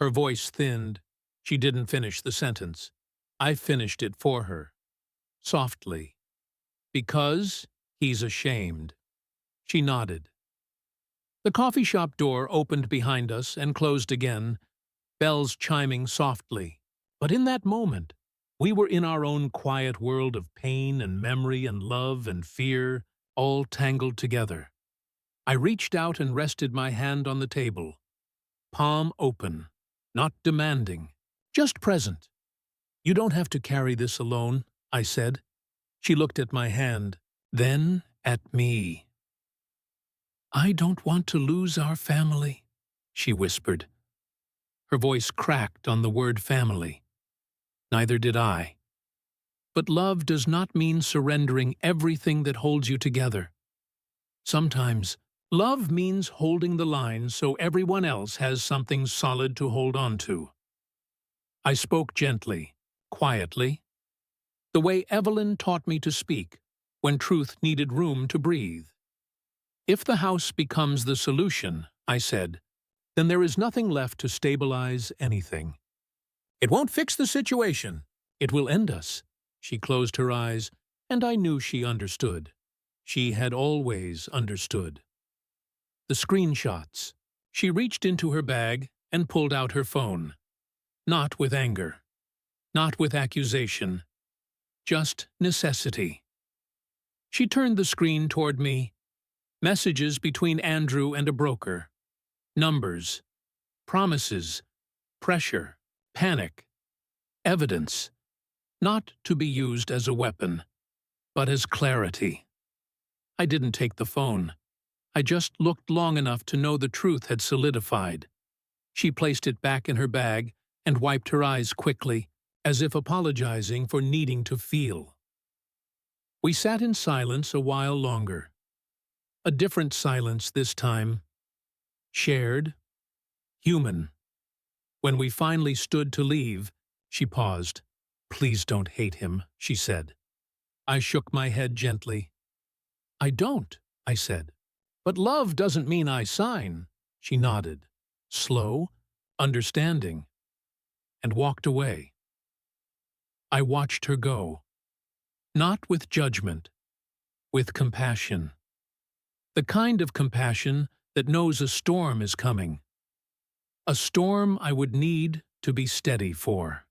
Her voice thinned. She didn't finish the sentence. I finished it for her. Softly. Because he's ashamed. She nodded. The coffee shop door opened behind us and closed again, bells chiming softly. But in that moment, we were in our own quiet world of pain and memory and love and fear, all tangled together. I reached out and rested my hand on the table, palm open, not demanding, just present. You don't have to carry this alone, I said. She looked at my hand, then at me. I don't want to lose our family, she whispered. Her voice cracked on the word family. Neither did I. But love does not mean surrendering everything that holds you together. Sometimes, love means holding the line so everyone else has something solid to hold on to. I spoke gently, quietly, the way Evelyn taught me to speak when truth needed room to breathe. If the house becomes the solution, I said, then there is nothing left to stabilize anything. It won't fix the situation. It will end us. She closed her eyes, and I knew she understood. She had always understood. The screenshots. She reached into her bag and pulled out her phone. Not with anger. Not with accusation. Just necessity. She turned the screen toward me. Messages between Andrew and a broker. Numbers. Promises. Pressure. Panic. Evidence. Not to be used as a weapon, but as clarity. I didn't take the phone. I just looked long enough to know the truth had solidified. She placed it back in her bag and wiped her eyes quickly, as if apologizing for needing to feel. We sat in silence a while longer. A different silence this time. Shared. Human. When we finally stood to leave, she paused. Please don't hate him, she said. I shook my head gently. I don't, I said. But love doesn't mean I sign. She nodded. Slow, understanding. And walked away. I watched her go. Not with judgment. With compassion. The kind of compassion that knows a storm is coming. A storm I would need to be steady for.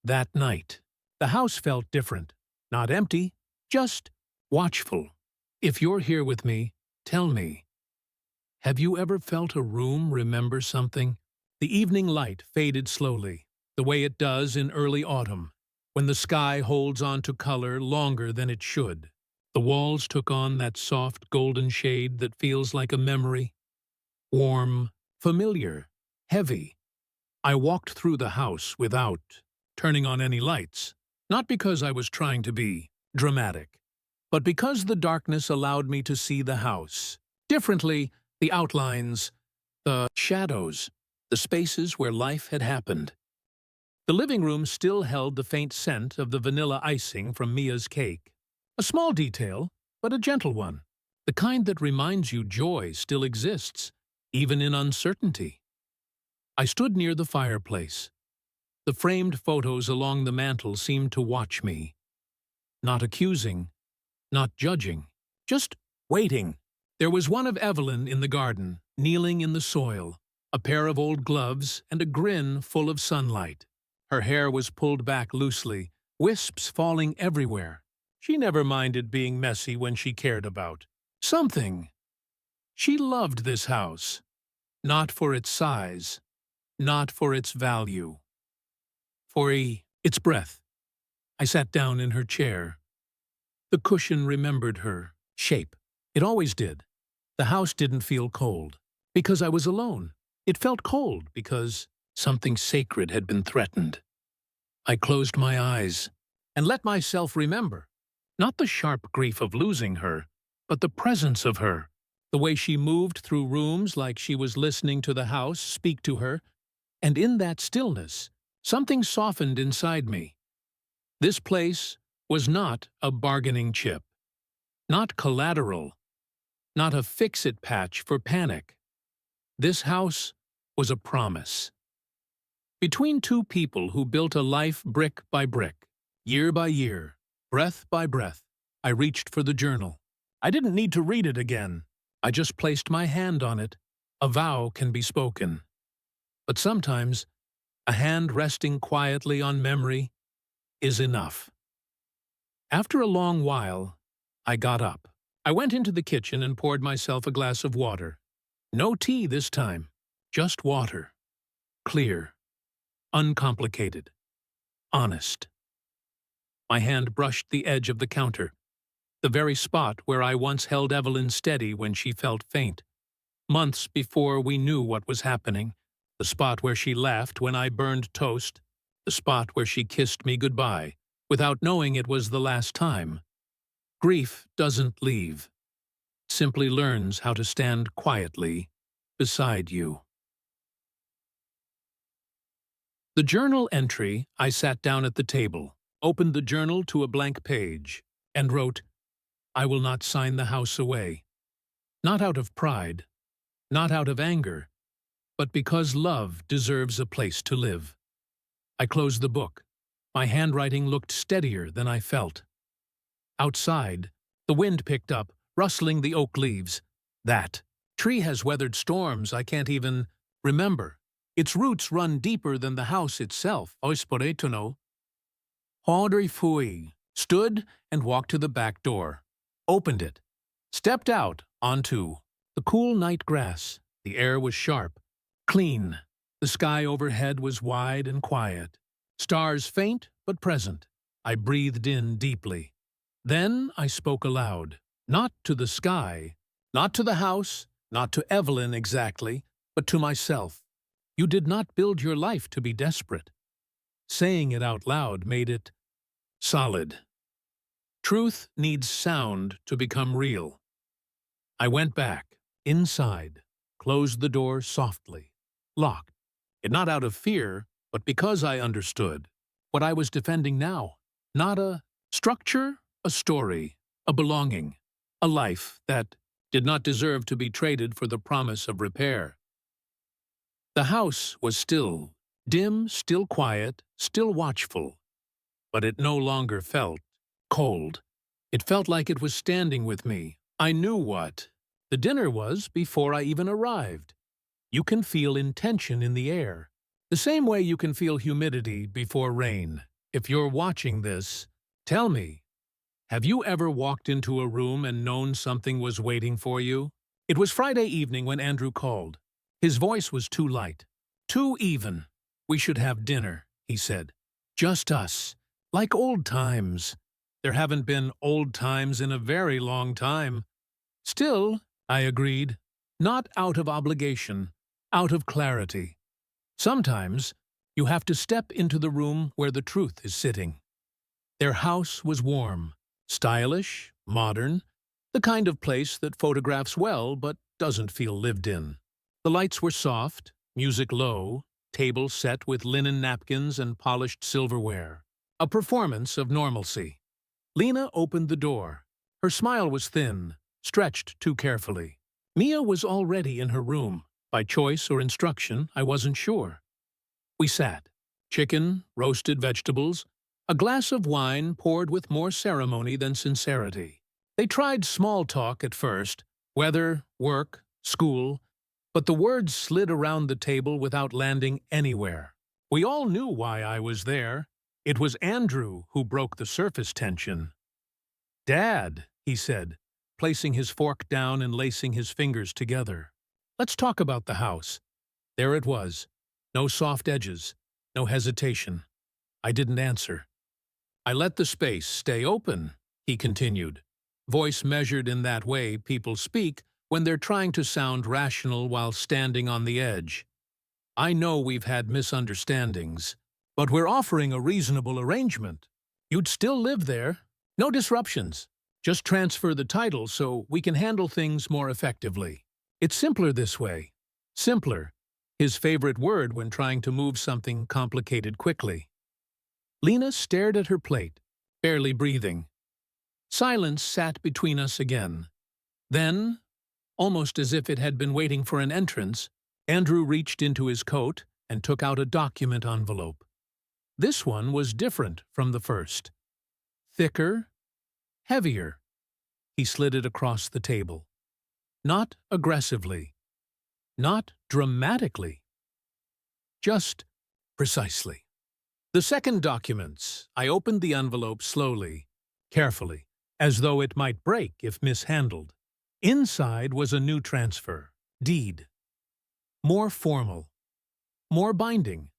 That night, the house felt different. Not empty, just watchful. If you're here with me, tell me. Have you ever felt a room remember something? The evening light faded slowly, the way it does in early autumn, when the sky holds on to color longer than it should. The walls took on that soft golden shade that feels like a memory. Warm, familiar, heavy. I walked through the house without turning on any lights. Not because I was trying to be dramatic, but because the darkness allowed me to see the house differently, the outlines, the shadows, the spaces where life had happened. The living room still held the faint scent of the vanilla icing from Mia's cake. A small detail, but a gentle one. The kind that reminds you joy still exists, even in uncertainty. I stood near the fireplace. The framed photos along the mantel seemed to watch me. Not accusing, not judging, just waiting. There was one of Evelyn in the garden, kneeling in the soil, a pair of old gloves and a grin full of sunlight. Her hair was pulled back loosely, wisps falling everywhere. She never minded being messy when she cared about something. She loved this house, not for its size, not for its value, for its breath. I sat down in her chair. The cushion remembered her shape. It always did. The house didn't feel cold, because I was alone. It felt cold because something sacred had been threatened. I closed my eyes and let myself remember, not the sharp grief of losing her, but the presence of her, the way she moved through rooms like she was listening to the house speak to her, and in that stillness, something softened inside me. This place was not a bargaining chip, not collateral, not a fix-it patch for panic. This house was a promise. Between two people who built a life brick by brick, year by year, breath by breath, I reached for the journal. I didn't need to read it again. I just placed my hand on it. A vow can be spoken. But sometimes, a hand resting quietly on memory is enough. After a long while, I got up. I went into the kitchen and poured myself a glass of water. No tea this time, just water. Clear, uncomplicated, honest. My hand brushed the edge of the counter, the very spot where I once held Evelyn steady when she felt faint. Months before we knew what was happening, the spot where she laughed when I burned toast, the spot where she kissed me goodbye, without knowing it was the last time. Grief doesn't leave. It simply learns how to stand quietly beside you. The journal entry, I sat down at the table, opened the journal to a blank page, and wrote, "I will not sign the house away. Not out of pride, not out of anger, but because love deserves a place to live." I closed the book. My handwriting looked steadier than I felt. Outside, the wind picked up, rustling the oak leaves. That tree has weathered storms I can't even remember. Its roots run deeper than the house itself. Oisporetono. Audrey Fui stood and walked to the back door, opened it, stepped out onto the cool night grass. The air was sharp, clean. The sky overhead was wide and quiet. Stars faint but present. I breathed in deeply. Then I spoke aloud, not to the sky, not to the house, not to Evelyn exactly, but to myself. You did not build your life to be desperate. Saying it out loud made it solid. Truth needs sound to become real. I went back, inside, closed the door softly, locked. It not out of fear, but because I understood what I was defending now. Not a structure, a story, a belonging, a life that did not deserve to be traded for the promise of repair. The house was still, dim, still quiet, still watchful, but it no longer felt cold. It felt like it was standing with me. I knew what the dinner was before I even arrived. You can feel intention in the air, the same way you can feel humidity before rain. If you're watching this, tell me, have you ever walked into a room and known something was waiting for you? It was Friday evening when Andrew called. His voice was too light, too even. "We should have dinner," he said. "Just us, like old times." There haven't been old times in a very long time. Still, I agreed, not out of obligation, out of clarity. Sometimes, You have to step into the room where the truth is sitting. Their house was warm, stylish, modern, the kind of place that photographs well but doesn't feel lived in. The lights were soft, music low, table set with linen napkins and polished silverware. A performance of normalcy. Lena opened the door. Her smile was thin, stretched too carefully. Mia was already in her room. By choice or instruction, I wasn't sure. We sat. Chicken, roasted vegetables, a glass of wine poured with more ceremony than sincerity. They tried small talk at first, weather, work, school, but the words slid around the table without landing anywhere. We all knew why I was there. It was Andrew who broke the surface tension. "Dad," he said, placing his fork down and lacing his fingers together. "Let's talk about the house." There it was. No soft edges, no hesitation. I didn't answer. "I let the space stay open," he continued, voice measured in that way people speak when they're trying to sound rational while standing on the edge. "I know we've had misunderstandings, but we're offering a reasonable arrangement. You'd still live there. No disruptions. Just transfer the title so we can handle things more effectively. It's simpler this way." Simpler, his favorite word when trying to move something complicated quickly. Lena stared at her plate, barely breathing. Silence sat between us again. Then, almost as if it had been waiting for an entrance, Andrew reached into his coat and took out a document envelope. This one was different from the first. Thicker, heavier. He slid it across the table. Not aggressively. Not dramatically. Just precisely. The second documents, I opened the envelope slowly, carefully, as though it might break if mishandled. Inside was a new transfer, deed. More formal. More binding.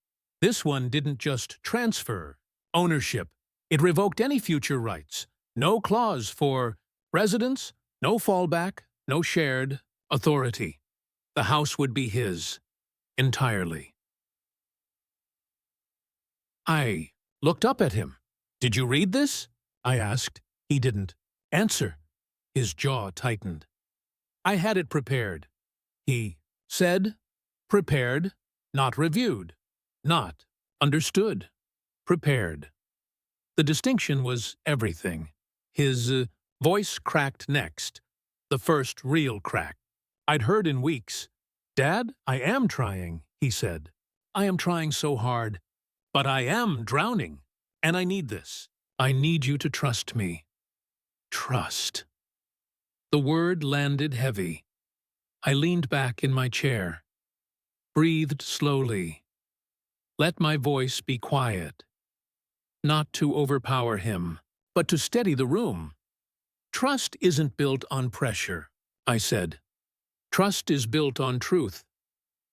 This one didn't just transfer ownership. It revoked any future rights. No clause for residence, no fallback, no shared authority. The house would be his, entirely. I looked up at him. "Did you read this?" I asked. He didn't answer. His jaw tightened. "I had it prepared," he said. Prepared, not reviewed. Not understood. Prepared. The distinction was everything. His voice cracked next. The first real crack I'd heard in weeks. "Dad, I am trying," he said. "I am trying so hard. But I am drowning, and I need this. I need you to trust me." Trust. The word landed heavy. I leaned back in my chair, breathed slowly. Let my voice be quiet. Not to overpower him, but to steady the room. "Trust isn't built on pressure," I said. "Trust is built on truth."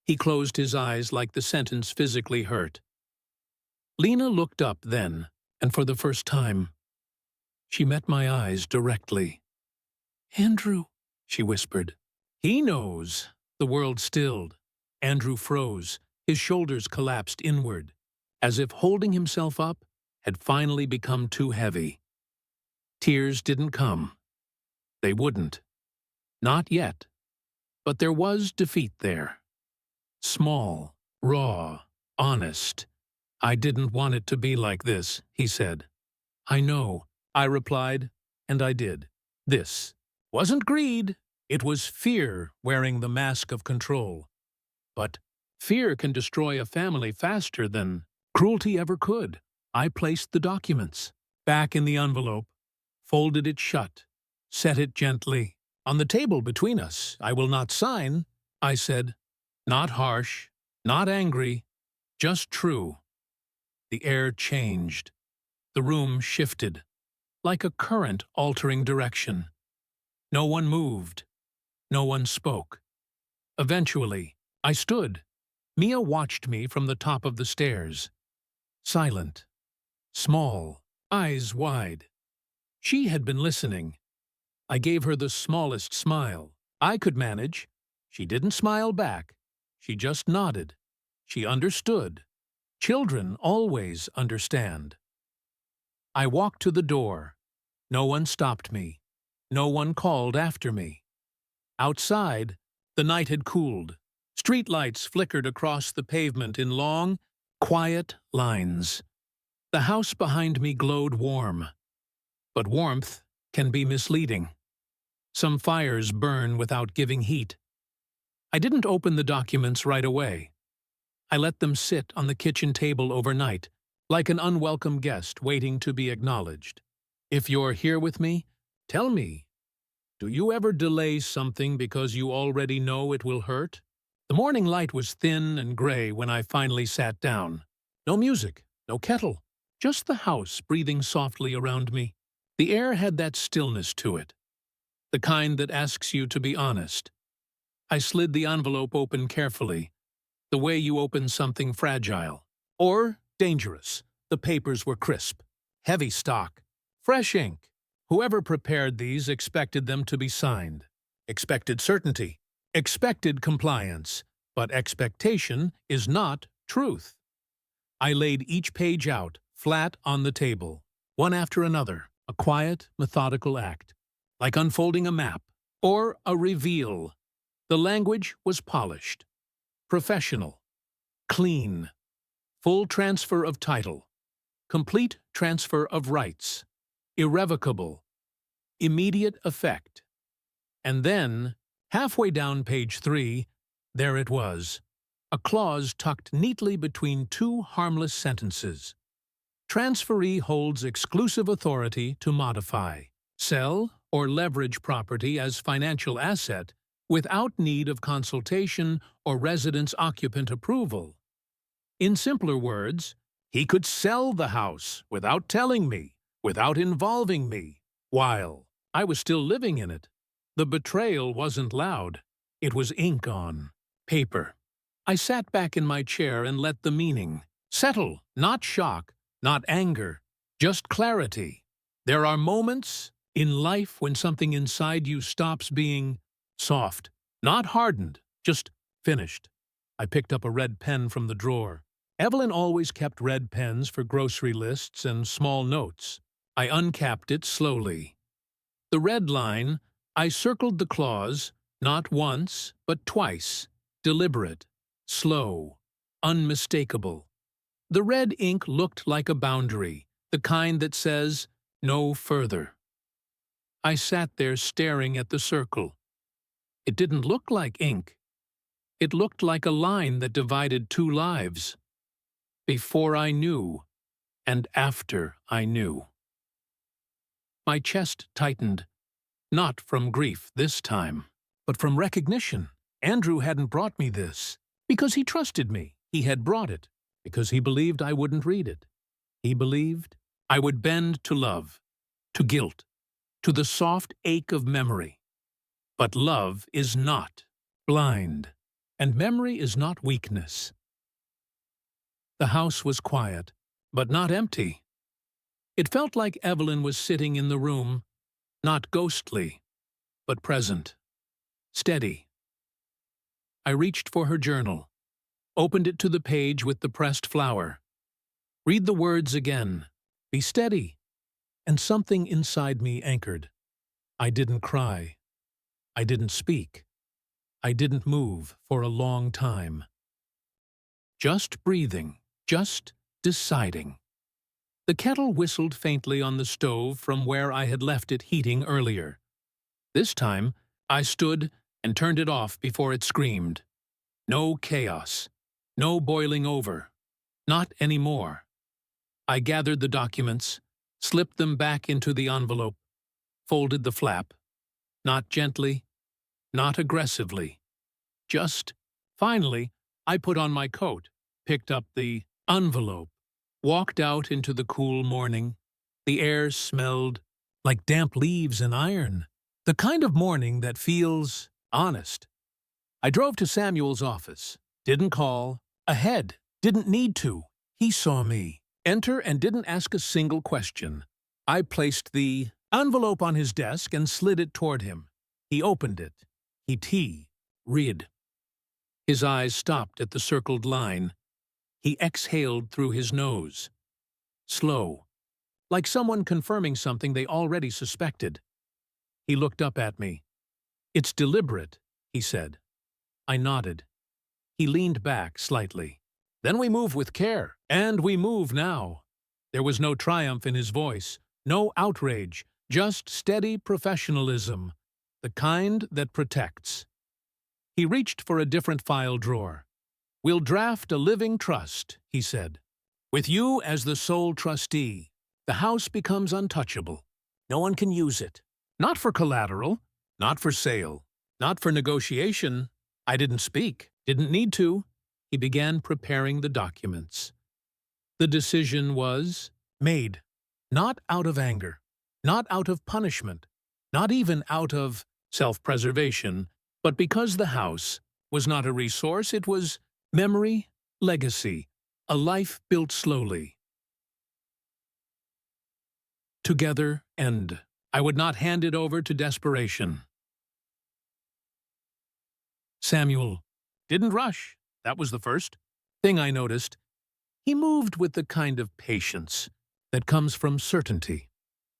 He closed his eyes like the sentence physically hurt. Lena looked up then, and for the first time, she met my eyes directly. "Andrew," she whispered. "He knows." The world stilled. Andrew froze. His shoulders collapsed inward, as if holding himself up had finally become too heavy. Tears didn't come. They wouldn't. Not yet. But there was defeat there. Small, raw, honest. "I didn't want it to be like this," he said. "I know," I replied, and I did. This wasn't greed. It was fear wearing the mask of control. But fear can destroy a family faster than cruelty ever could. I placed the documents back in the envelope, folded it shut, set it gently on the table between us. "I will not sign," I said. Not harsh, not angry, just true. The air changed. The room shifted, like a current altering direction. No one moved. No one spoke. Eventually, I stood. Mia watched me from the top of the stairs. Silent. Small. Eyes wide. She had been listening. I gave her the smallest smile I could manage. She didn't smile back. She just nodded. She understood. Children always understand. I walked to the door. No one stopped me. No one called after me. Outside, the night had cooled. Streetlights flickered across the pavement in long, quiet lines. The house behind me glowed warm. But warmth can be misleading. Some fires burn without giving heat. I didn't open the documents right away. I let them sit on the kitchen table overnight, like an unwelcome guest waiting to be acknowledged. If you're here with me, tell me, do you ever delay something because you already know it will hurt? The morning light was thin and gray when I finally sat down. No music, no kettle, just the house breathing softly around me. The air had that stillness to it, the kind that asks you to be honest. I slid the envelope open carefully, the way you open something fragile. Or dangerous. The papers were crisp, heavy stock, fresh ink. Whoever prepared these expected them to be signed. Expected certainty. Expected compliance. But expectation is not truth. I laid each page out, flat on the table, one after another, a quiet, methodical act, like unfolding a map or a reveal. The language was polished, professional, clean, full transfer of title, complete transfer of rights, irrevocable, immediate effect. And then, halfway down page 3, there it was, a clause tucked neatly between two harmless sentences. Transferee holds exclusive authority to modify, sell, or leverage property as financial asset without need of consultation or residence-occupant approval. In simpler words, he could sell the house without telling me, without involving me, while I was still living in it. The betrayal wasn't loud. It was ink on paper. I sat back in my chair and let the meaning settle, not shock, not anger, just clarity. There are moments in life when something inside you stops being soft, not hardened, just finished. I picked up a red pen from the drawer. Evelyn always kept red pens for grocery lists and small notes. I uncapped it slowly. The red line, I circled the clause, not once, but twice, deliberate, slow, unmistakable. The red ink looked like a boundary, the kind that says, no further. I sat there staring at the circle. It didn't look like ink. It looked like a line that divided two lives. Before I knew, and after I knew. My chest tightened, not from grief this time, but from recognition. Andrew hadn't brought me this, because he trusted me. He had brought it, because he believed I wouldn't read it. He believed I would bend to love, to guilt, to the soft ache of memory. But love is not blind, and memory is not weakness. The house was quiet, but not empty. It felt like Evelyn was sitting in the room, not ghostly, but present, steady. I reached for her journal, opened it to the page with the pressed flower. Read the words again. Be steady. And something inside me anchored. I didn't cry. I didn't speak. I didn't move for a long time. Just breathing, just deciding. The kettle whistled faintly on the stove from where I had left it heating earlier. This time, I stood and turned it off before it screamed. No chaos. No boiling over. Not anymore. I gathered the documents, slipped them back into the envelope, folded the flap. Not gently, not aggressively. Just, finally, I put on my coat, picked up the envelope, walked out into the cool morning. The air smelled like damp leaves and iron, the kind of morning that feels honest. I drove to Samuel's office, didn't call, ahead, didn't need to. He saw me enter and didn't ask a single question. I placed the envelope on his desk and slid it toward him. He opened it. Read. His eyes stopped at the circled line. He exhaled through his nose. Slow, like someone confirming something they already suspected. He looked up at me. "It's deliberate," he said. I nodded. He leaned back slightly. "Then we move with care, and we move now." There was no triumph in his voice, no outrage, just steady professionalism, the kind that protects. He reached for a different file drawer. "We'll draft a living trust," he said. "With you as the sole trustee, the house becomes untouchable. No one can use it. Not for collateral, not for sale, not for negotiation." I didn't speak, didn't need to. He began preparing the documents. The decision was made, not out of anger, not out of punishment, not even out of self-preservation, but because the house was not a resource, it was memory, legacy, a life built slowly. Together, end. I would not hand it over to desperation. Samuel didn't rush. That was the first thing I noticed. He moved with the kind of patience that comes from certainty,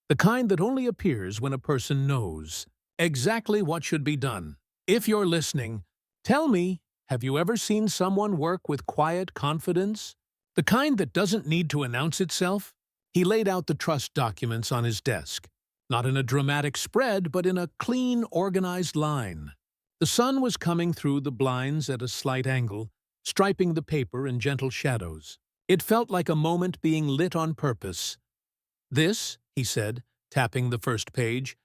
the kind that only appears when a person knows exactly what should be done. If you're listening, tell me, have you ever seen someone work with quiet confidence? The kind that doesn't need to announce itself? He laid out the trust documents on his desk, not in a dramatic spread, but in a clean, organized line. The sun was coming through the blinds at a slight angle, striping the paper in gentle shadows. It felt like a moment being lit on purpose. "This," he said, tapping the first page,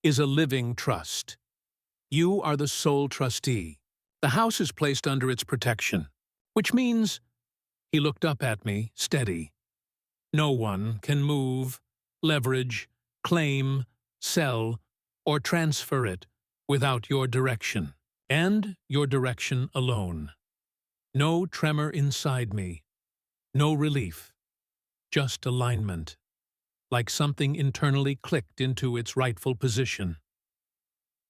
"is a living trust. You are the sole trustee. The house is placed under its protection, which means—" He looked up at me, steady. "No one can move, leverage, claim, sell, or transfer it without your direction, and your direction alone. No tremor inside me, no relief, just alignment, like something internally clicked into its rightful position."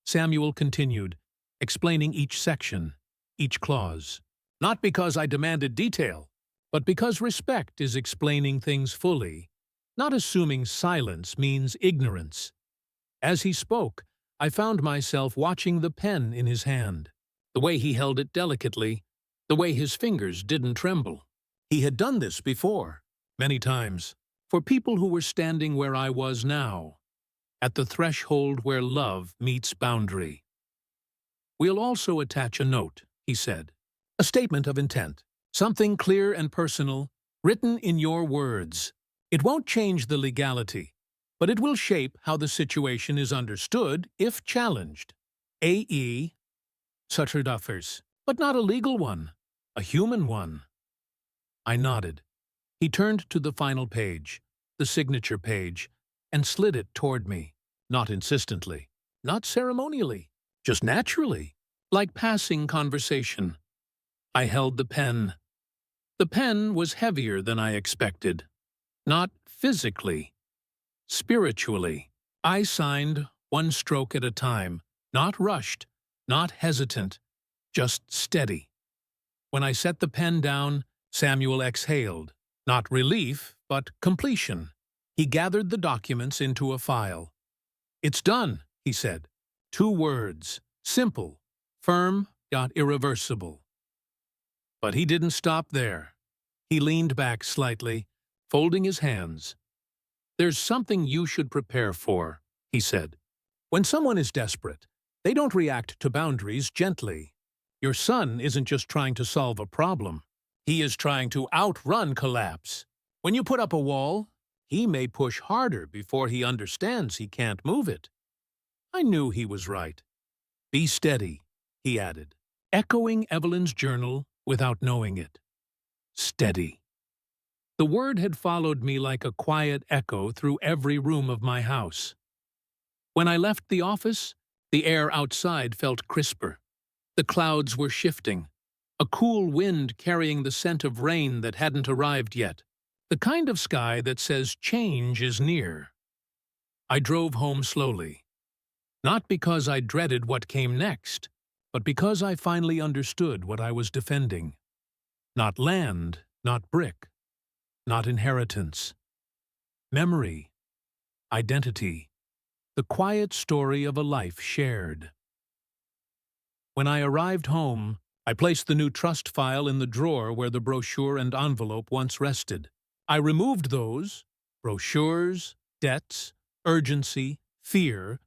Samuel continued, explaining each section, each clause. "Not because I demanded detail, but because respect is explaining things fully, not assuming silence means ignorance." As he spoke, I found myself watching the pen in his hand, the way he held it delicately, the way his fingers didn't tremble. He had done this before, many times, for people who were standing where I was now, at the threshold where love meets boundary. "We'll also attach a note," he said, "a statement of intent, something clear and personal, written in your words. It won't change the legality, but it will shape how the situation is understood if challenged. A.E. Sutterduffers, but not a legal one, a human one." I nodded. He turned to the final page, the signature page, and slid it toward me, not insistently, not ceremonially, just naturally, like passing conversation. I held the pen. The pen was heavier than I expected. Not physically, spiritually. I signed one stroke at a time, not rushed, not hesitant, just steady. When I set the pen down, Samuel exhaled, not relief, but completion. He gathered the documents into a file. "It's done," he said. 2 words, simple, firm, yet irreversible. But he didn't stop there. He leaned back slightly, folding his hands. "There's something you should prepare for," he said. "When someone is desperate, they don't react to boundaries gently. Your son isn't just trying to solve a problem. He is trying to outrun collapse. When you put up a wall, he may push harder before he understands he can't move it." I knew he was right. "Be steady," he added, echoing Evelyn's journal without knowing it. Steady. The word had followed me like a quiet echo through every room of my house. When I left the office, the air outside felt crisper. The clouds were shifting, a cool wind carrying the scent of rain that hadn't arrived yet, the kind of sky that says change is near. I drove home slowly, not because I dreaded what came next, but because I finally understood what I was defending. Not land, not brick, not inheritance. Memory, identity, the quiet story of a life shared. When I arrived home, I placed the new trust file in the drawer where the brochure and envelope once rested. I removed those, brochures, debts, urgency, fear,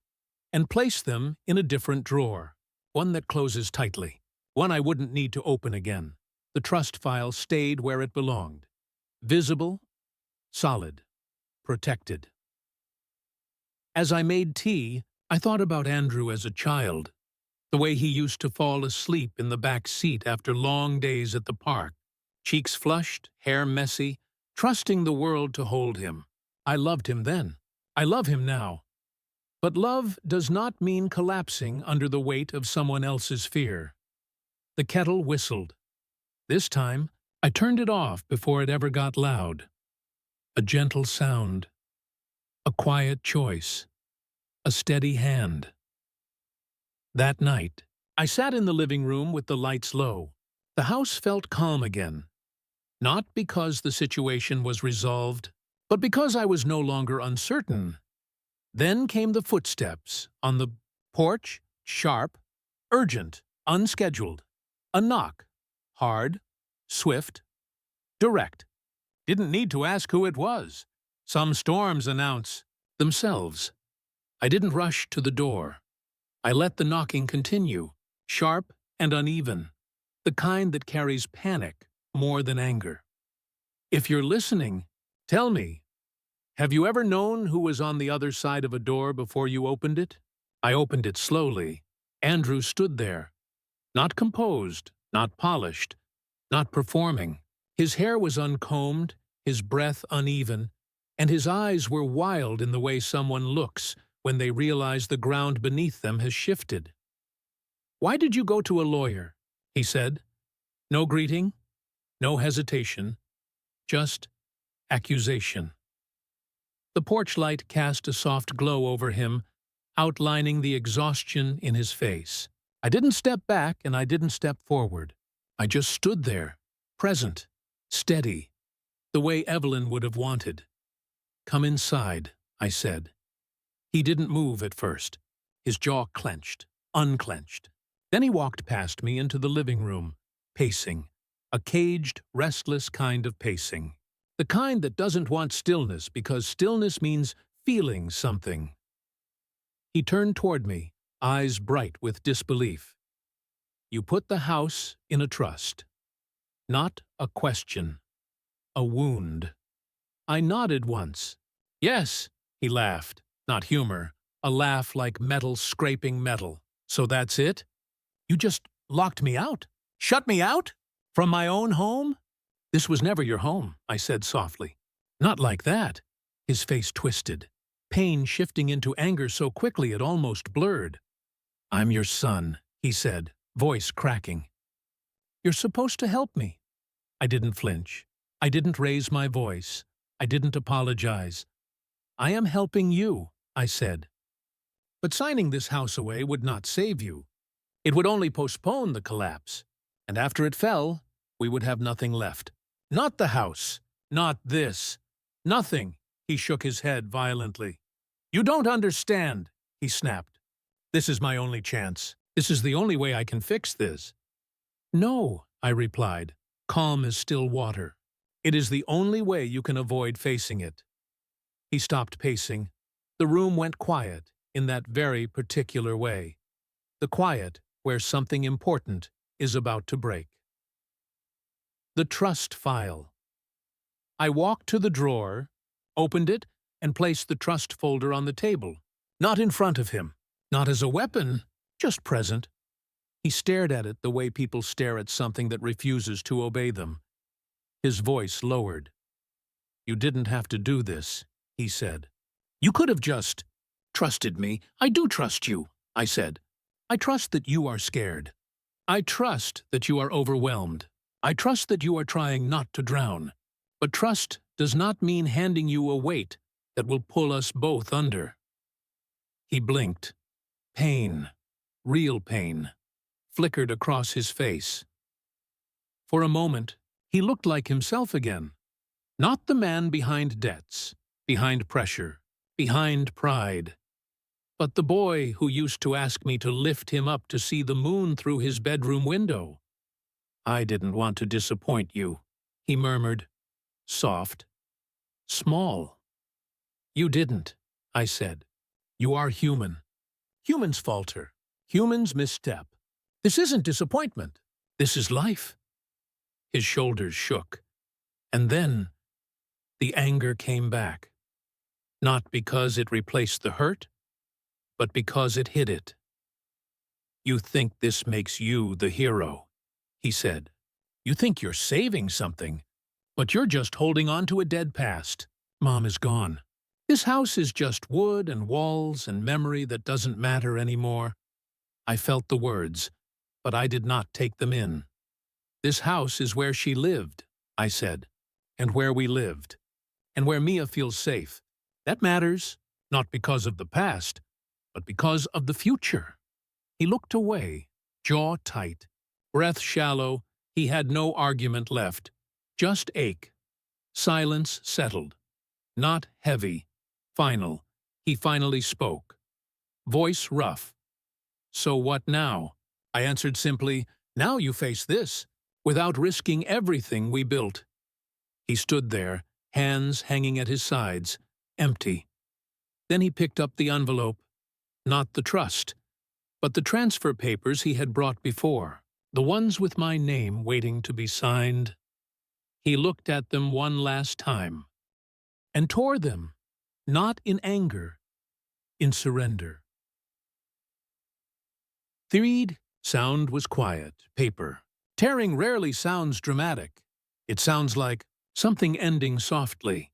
and placed them in a different drawer, one that closes tightly, one I wouldn't need to open again. The trust file stayed where it belonged, visible, solid, protected. As I made tea, I thought about Andrew as a child, the way he used to fall asleep in the back seat after long days at the park, cheeks flushed, hair messy, trusting the world to hold him. I loved him then. I love him now. But love does not mean collapsing under the weight of someone else's fear. The kettle whistled. This time, I turned it off before it ever got loud. A gentle sound. A quiet choice. A steady hand. That night, I sat in the living room with the lights low. The house felt calm again. Not because the situation was resolved, but because I was no longer uncertain. Then came the footsteps on the porch, sharp, urgent, unscheduled. A knock, hard, swift, direct. Didn't need to ask who it was. Some storms announce themselves. I didn't rush to the door. I let the knocking continue, sharp and uneven, the kind that carries panic more than anger. If you're listening, tell me, have you ever known who was on the other side of a door before you opened it? I opened it slowly. Andrew stood there, not composed, not polished, not performing. His hair was uncombed, his breath uneven, and his eyes were wild in the way someone looks when they realize the ground beneath them has shifted. "Why did you go to a lawyer?" he said. No greeting, no hesitation, just accusation. The porch light cast a soft glow over him, outlining the exhaustion in his face. I didn't step back and I didn't step forward. I just stood there, present, steady, the way Evelyn would have wanted. "Come inside," I said. He didn't move at first. His jaw clenched, unclenched. Then he walked past me into the living room, pacing, a caged, restless kind of pacing. The kind that doesn't want stillness because stillness means feeling something. He turned toward me, eyes bright with disbelief. "You put the house in a trust. Not a question. A wound." I nodded once. "Yes," he laughed. Not humor, a laugh like metal scraping metal. "So that's it? You just locked me out? Shut me out? From my own home?" "This was never your home," I said softly. "Not like that." His face twisted, pain shifting into anger so quickly it almost blurred. "I'm your son," he said, voice cracking. "You're supposed to help me." I didn't flinch. I didn't raise my voice. I didn't apologize. "I am helping you," I said. "But signing this house away would not save you. It would only postpone the collapse. And after it fell, we would have nothing left. Not the house. Not this. Nothing." He shook his head violently. "You don't understand," he snapped. "This is my only chance. This is the only way I can fix this." "No," I replied, calm as still water. "It is the only way you can avoid facing it." He stopped pacing. The room went quiet in that very particular way. The quiet where something important is about to break. The trust file. I walked to the drawer, opened it, and placed the trust folder on the table. Not in front of him, not as a weapon, just present. He stared at it the way people stare at something that refuses to obey them. His voice lowered. "You didn't have to do this," he said. "You could have just trusted me." "I do trust you," I said. "I trust that you are scared. I trust that you are overwhelmed. I trust that you are trying not to drown. But trust does not mean handing you a weight that will pull us both under." He blinked. Pain, real pain, flickered across his face. For a moment, He looked like himself again. Not the man behind debts, behind pressure, behind pride, but the boy who used to ask me to lift him up to see the moon through his bedroom window. "I didn't want to disappoint you," he murmured, soft, small. "You didn't," I said. "You are human. Humans falter. Humans misstep. This isn't disappointment. This is life." His shoulders shook. And then the anger came back. Not because it replaced the hurt, but because it hid it. "You think this makes you the hero," he said. "You think you're saving something, but you're just holding on to a dead past. Mom is gone. This house is just wood and walls and memory that doesn't matter anymore." I felt the words, but I did not take them in. "This house is where she lived," I said, "and where we lived, and where Mia feels safe. That matters, not because of the past, but because of the future." He looked away, jaw tight, breath shallow. He had no argument left, just ache. Silence settled. Not heavy, final. He finally spoke. Voice rough. "So what now?" I answered simply, "Now you face this, without risking everything we built." He stood there, hands hanging at his sides, empty. Then he picked up the envelope. Not the trust, but the transfer papers he had brought before, the ones with my name waiting to be signed. He looked at them one last time, and tore them, not in anger, in surrender. Threed, sound was quiet, paper. Tearing rarely sounds dramatic. It sounds like something ending softly.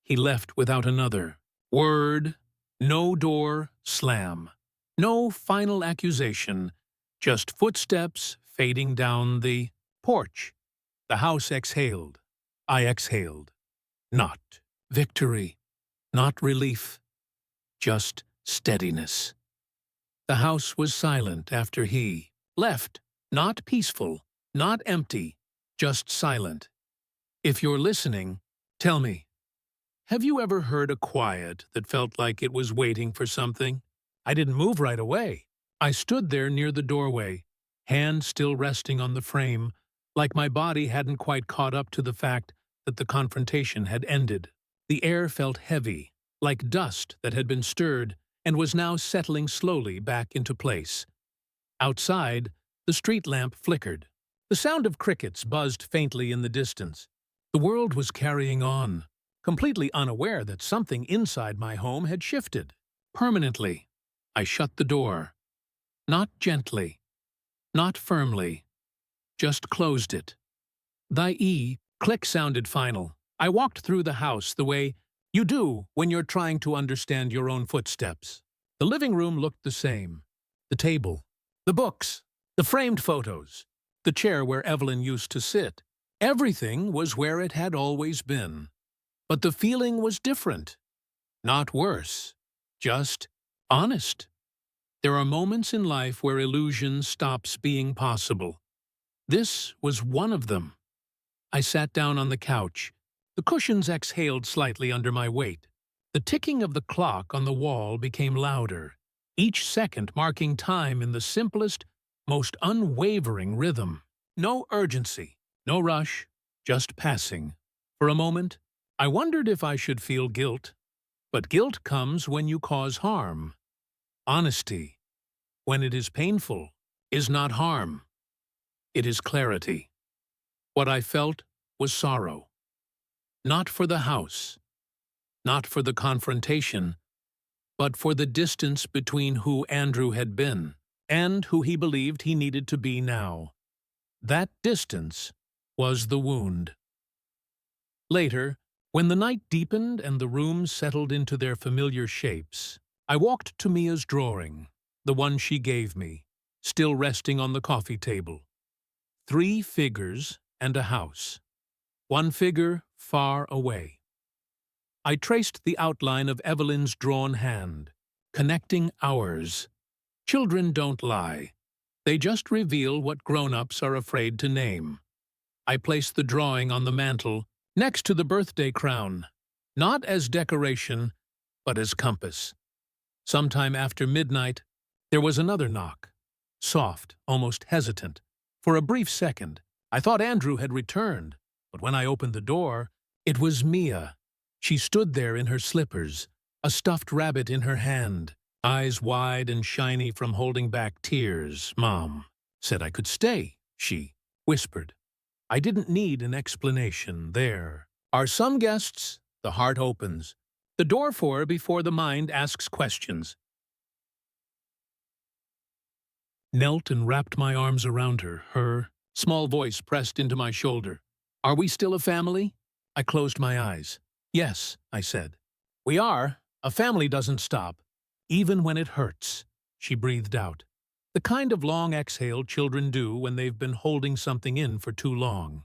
He left without another word, no door, slam. No final accusation, just footsteps fading down the porch. The house exhaled. I exhaled. Not victory, not relief, just steadiness. The house was silent after he left, not peaceful, not empty, just silent. If you're listening, tell me, have you ever heard a quiet that felt like it was waiting for something? I didn't move right away. I stood there near the doorway, hand still resting on the frame, like my body hadn't quite caught up to the fact that the confrontation had ended. The air felt heavy, like dust that had been stirred and was now settling slowly back into place. Outside, the street lamp flickered. The sound of crickets buzzed faintly in the distance. The world was carrying on, completely unaware that something inside my home had shifted. Permanently. I shut the door. Not gently, not firmly, just closed it. The click sounded final. I walked through the house the way you do when you're trying to understand your own footsteps. The living room looked the same. The table, the books, the framed photos, the chair where Evelyn used to sit. Everything was where it had always been. But the feeling was different. Not worse, just honest. There are moments in life where illusion stops being possible. This was one of them. I sat down on the couch. The cushions exhaled slightly under my weight. The ticking of the clock on the wall became louder, each second marking time in the simplest, most unwavering rhythm. No urgency, no rush, just passing. For a moment, I wondered if I should feel guilt. But guilt comes when you cause harm. Honesty, when it is painful, is not harm. It is clarity. What I felt was sorrow. Not for the house, not for the confrontation, but for the distance between who Andrew had been and who he believed he needed to be now. That distance was the wound. Later, when the night deepened and the rooms settled into their familiar shapes, I walked to Mia's drawing, the one she gave me, still resting on the coffee table. 3 figures and a house. One figure far away. I traced the outline of Evelyn's drawn hand, connecting ours. Children don't lie. They just reveal what grown-ups are afraid to name. I placed the drawing on the mantel, next to the birthday crown, not as decoration, but as compass. Sometime after midnight, there was another knock. Soft, almost hesitant. For a brief second, I thought Andrew had returned, but when I opened the door, it was Mia. She stood there in her slippers, a stuffed rabbit in her hand, eyes wide and shiny from holding back tears. "Mom said I could stay," she whispered. I didn't need an explanation. There are some guests the heart opens, the door for before the mind asks questions. Knelt and wrapped my arms around her, her small voice pressed into my shoulder. "Are we still a family?" I closed my eyes. "Yes," I said. "We are. A family doesn't stop, even when it hurts," she breathed out. The kind of long exhale children do when they've been holding something in for too long.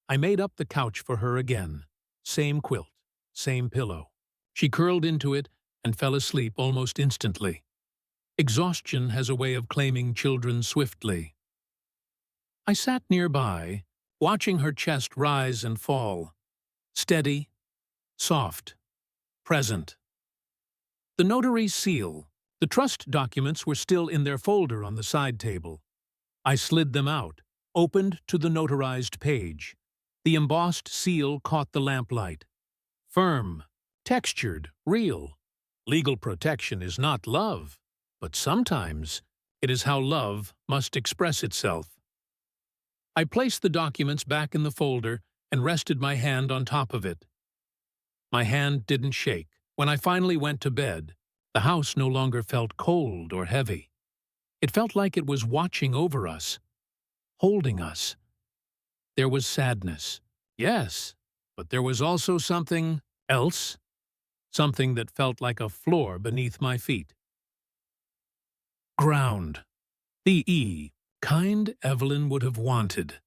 I made up the couch for her again. Same quilt, same pillow. She curled into it and fell asleep almost instantly. Exhaustion has a way of claiming children swiftly. I sat nearby, watching her chest rise and fall. Steady, soft, present. The notary's seal. The trust documents were still in their folder on the side table. I slid them out, opened to the notarized page. The embossed seal caught the lamplight. Firm, textured, real. Legal protection is not love, but sometimes it is how love must express itself. I placed the documents back in the folder and rested my hand on top of it. My hand didn't shake. When I finally went to bed, the house no longer felt cold or heavy. It felt like it was watching over us, holding us. There was sadness, yes, but there was also something else, something that felt like a floor beneath my feet. Ground. The kind Evelyn would have wanted.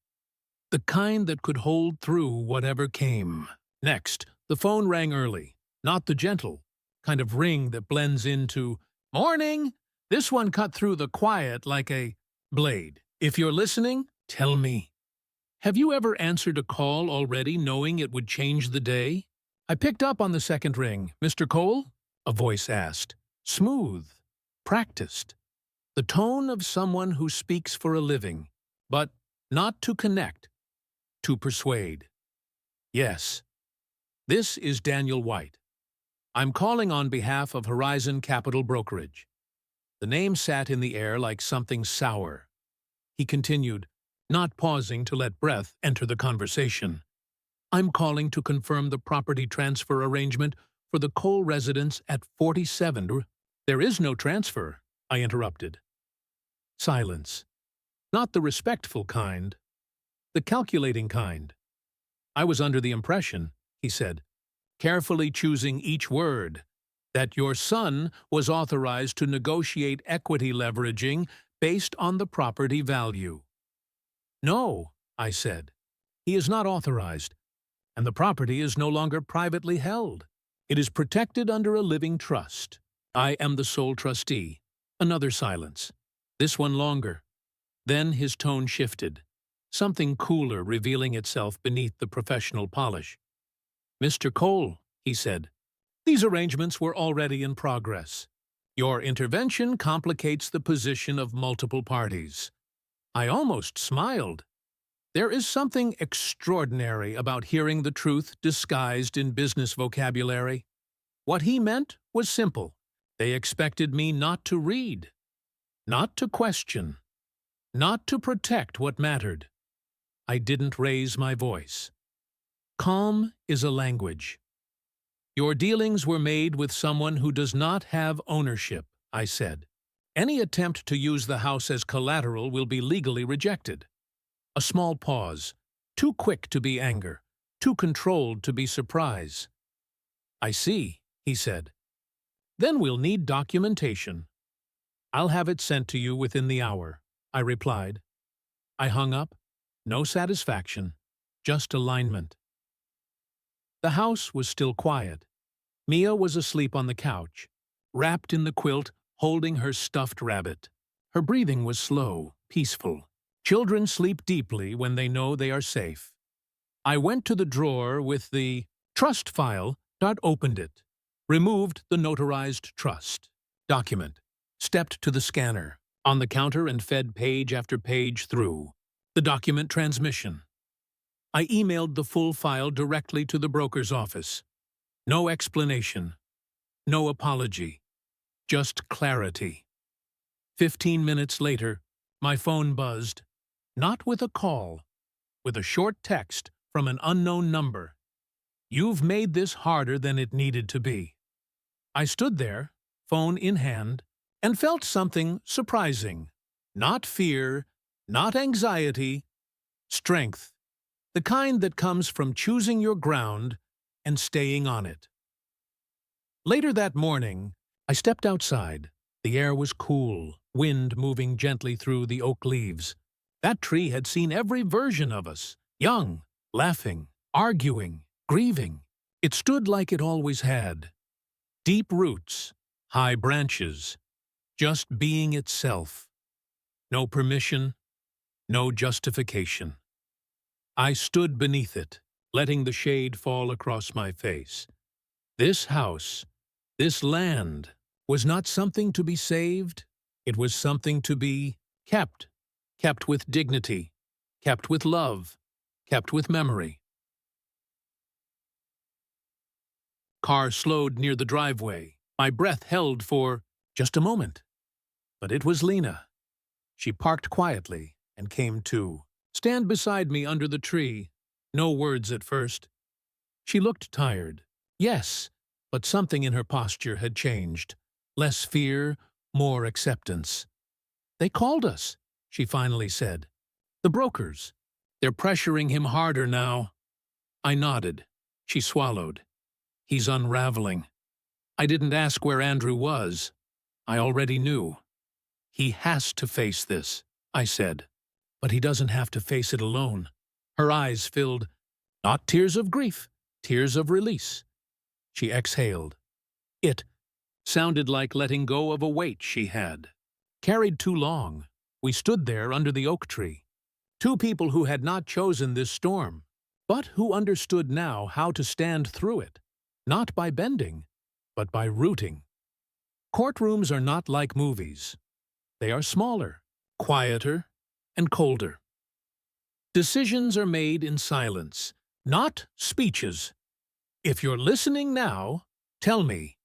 The kind that could hold through whatever came. Next, the phone rang early, not the gentle kind of ring that blends into "Morning!" This one cut through the quiet like a blade. "If you're listening, tell me." Have you ever answered a call already knowing it would change the day? I picked up on the second ring. "Mr. Cole?" a voice asked. Smooth, practiced. The tone of someone who speaks for a living, but not to connect, to persuade. "Yes. This is Daniel White. I'm calling on behalf of Horizon Capital Brokerage." The name sat in the air like something sour. He continued, not pausing to let breath enter the conversation. "I'm calling to confirm the property transfer arrangement for the Cole residence at 47. "There is no transfer," I interrupted. Silence. Not the respectful kind, the calculating kind. "I was under the impression," he said, carefully choosing each word, "that your son was authorized to negotiate equity leveraging based on the property value." "No," I said. "He is not authorized, and the property is no longer privately held. It is protected under a living trust. I am the sole trustee." Another silence. This one longer. Then his tone shifted, something cooler revealing itself beneath the professional polish. "Mr. Cole," he said, "these arrangements were already in progress. Your intervention complicates the position of multiple parties." I almost smiled. There is something extraordinary about hearing the truth disguised in business vocabulary. What he meant was simple. They expected me not to read, not to question, not to protect what mattered. I didn't raise my voice. Calm is a language. "Your dealings were made with someone who does not have ownership," I said. "Any attempt to use the house as collateral will be legally rejected." A small pause, too quick to be anger, too controlled to be surprise. "I see," he said. "Then we'll need documentation." "I'll have it sent to you within the hour," I replied. I hung up. No satisfaction, just alignment. The house was still quiet. Mia was asleep on the couch, wrapped in the quilt, holding her stuffed rabbit. Her breathing was slow, peaceful, Children sleep deeply when they know they are safe. I went to the drawer with the trust file, opened it, removed the notarized trust document, stepped to the scanner on the counter and fed page after page through the document transmission. I emailed the full file directly to the broker's office. No explanation, no apology, just clarity. 15 minutes later, my phone buzzed, not with a call, with a short text from an unknown number. "You've made this harder than it needed to be." I stood there, phone in hand, and felt something surprising. Not fear, not anxiety, strength. The kind that comes from choosing your ground and staying on it. Later that morning, I stepped outside. The air was cool, wind moving gently through the oak leaves. That tree had seen every version of us, young, laughing, arguing, grieving. It stood like it always had. Deep roots, high branches, just being itself. No permission, no justification. I stood beneath it, letting the shade fall across my face. This house, this land, was not something to be saved. It was something to be kept. Kept with dignity, kept with love, kept with memory. Car slowed near the driveway. My breath held for just a moment. But it was Lena. She parked quietly and came to stand beside me under the tree. No words at first. She looked tired. Yes, but something in her posture had changed. Less fear, more acceptance. "They called us," she finally said. "The brokers. They're pressuring him harder now." I nodded. She swallowed. "He's unraveling." I didn't ask where Andrew was. I already knew. "He has to face this," I said. "But he doesn't have to face it alone." Her eyes filled, not tears of grief, tears of release. She exhaled. It sounded like letting go of a weight she had carried too long. We stood there under the oak tree. Two people who had not chosen this storm, but who understood now how to stand through it, not by bending, but by rooting. Courtrooms are not like movies. They are smaller, quieter, and colder. Decisions are made in silence, not speeches. If you're listening now, tell me,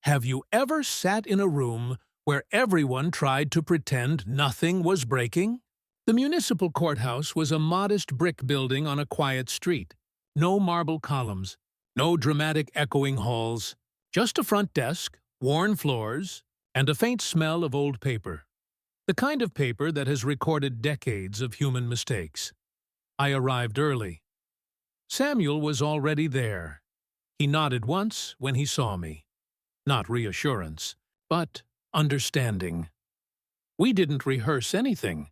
have you ever sat in a room where everyone tried to pretend nothing was breaking? The municipal courthouse was a modest brick building on a quiet street. No marble columns, no dramatic echoing halls, just a front desk, worn floors, and a faint smell of old paper. The kind of paper that has recorded decades of human mistakes. I arrived early. Samuel was already there. He nodded once when he saw me. Not reassurance, but understanding. We didn't rehearse anything.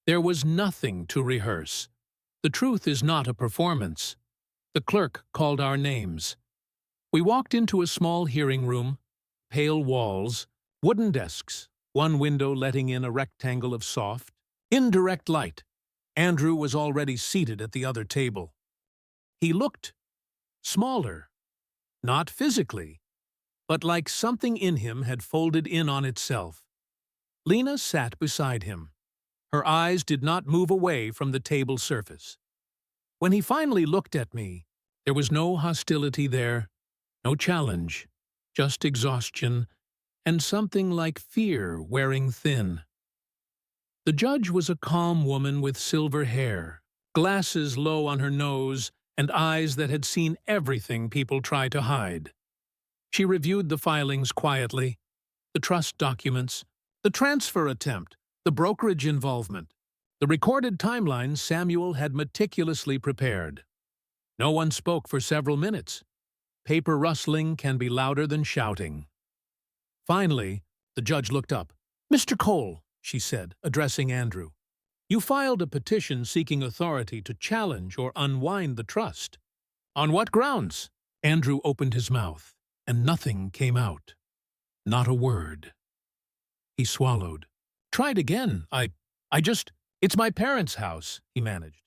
There was nothing to rehearse. The truth is not a performance. The clerk called our names. We walked into a small hearing room, pale walls, wooden desks, one window letting in a rectangle of soft, indirect light. Andrew was already seated at the other table. He looked smaller, not physically, but like something in him had folded in on itself. Lena sat beside him. Her eyes did not move away from the table surface. When he finally looked at me, there was no hostility there, no challenge, just exhaustion and something like fear wearing thin. The judge was a calm woman with silver hair, glasses low on her nose, and eyes that had seen everything people try to hide. She reviewed the filings quietly, the trust documents, the transfer attempt, the brokerage involvement, the recorded timeline Samuel had meticulously prepared. No one spoke for several minutes. Paper rustling can be louder than shouting. Finally, the judge looked up. "Mr. Cole," she said, addressing Andrew, "you filed a petition seeking authority to challenge or unwind the trust. On what grounds?" Andrew opened his mouth, and nothing came out. Not a word. He swallowed. "Tried again. I just It's my parents' house, he managed.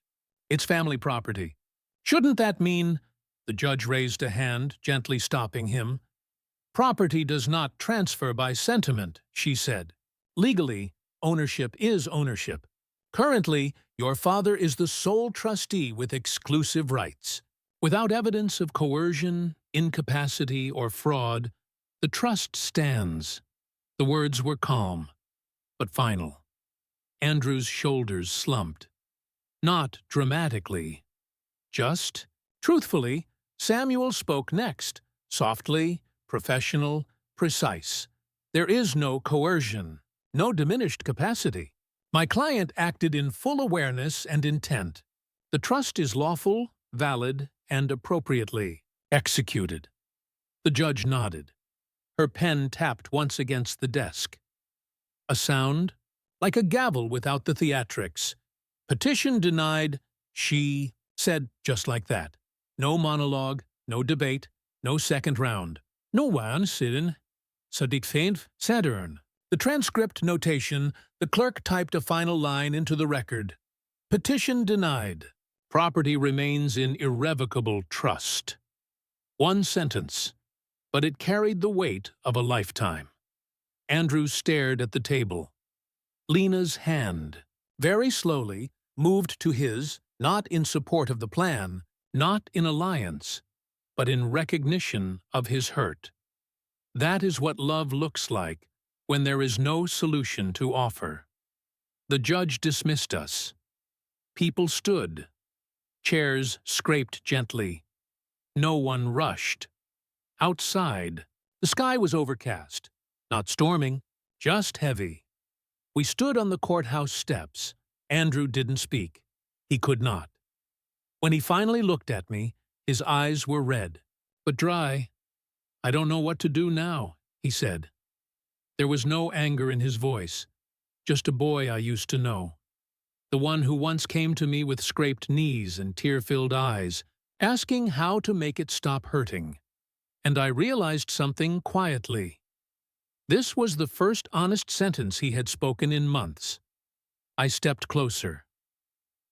It's family property. Shouldn't that mean— The judge raised a hand, gently stopping him. Property does not transfer by sentiment, she said. Legally, ownership is ownership. Currently, your father is the sole trustee with exclusive rights. Without evidence of coercion, incapacity, or fraud, the trust stands. The words were calm, but final. Andrew's shoulders slumped. Not dramatically. Just, truthfully, Samuel spoke next, softly, professional, precise. There is no coercion, no diminished capacity. My client acted in full awareness and intent. The trust is lawful, valid, and appropriately executed. The judge nodded. Her pen tapped once against the desk. A sound, like a gavel without the theatrics. Petition denied, she said just like that. No monologue, no debate, no second round. No one sitting. Sadiq Faint Saturn. The transcript notation, the clerk typed a final line into the record. Petition denied. Property remains in irrevocable trust. One sentence, but it carried the weight of a lifetime. Andrew stared at the table. Lena's hand, very slowly, moved to his, not in support of the plan, not in alliance, but in recognition of his hurt. That is what love looks like when there is no solution to offer. The judge dismissed us. People stood. Chairs scraped gently. No one rushed. Outside, the sky was overcast, not storming, just heavy. We stood on the courthouse steps. Andrew didn't speak. He could not. When he finally looked at me, his eyes were red, but dry. I don't know what to do now, he said. There was no anger in his voice, just a boy I used to know. The one who once came to me with scraped knees and tear-filled eyes, asking how to make it stop hurting. And I realized something quietly. This was the first honest sentence he had spoken in months. I stepped closer.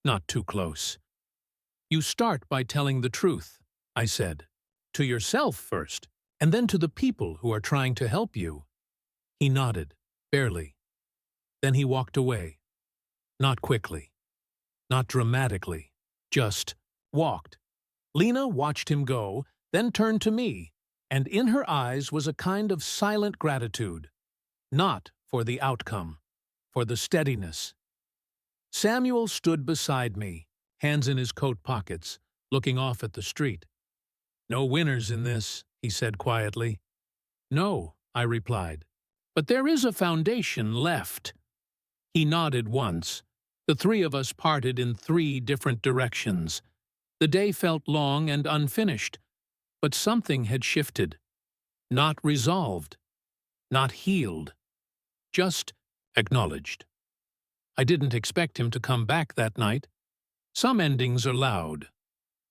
Not too close. You start by telling the truth, I said. To yourself first, and then to the people who are trying to help you. He nodded, barely. Then he walked away. Not quickly. Not dramatically. Just walked. Lena watched him go, then turned to me, and in her eyes was a kind of silent gratitude. Not for the outcome, for the steadiness. Samuel stood beside me, hands in his coat pockets, looking off at the street. No winners in this, he said quietly. No, I replied, but there is a foundation left. He nodded once. The three of us parted in 3 different directions. The day felt long and unfinished, but something had shifted. Not resolved, not healed, just acknowledged. I didn't expect him to come back that night. Some endings are loud,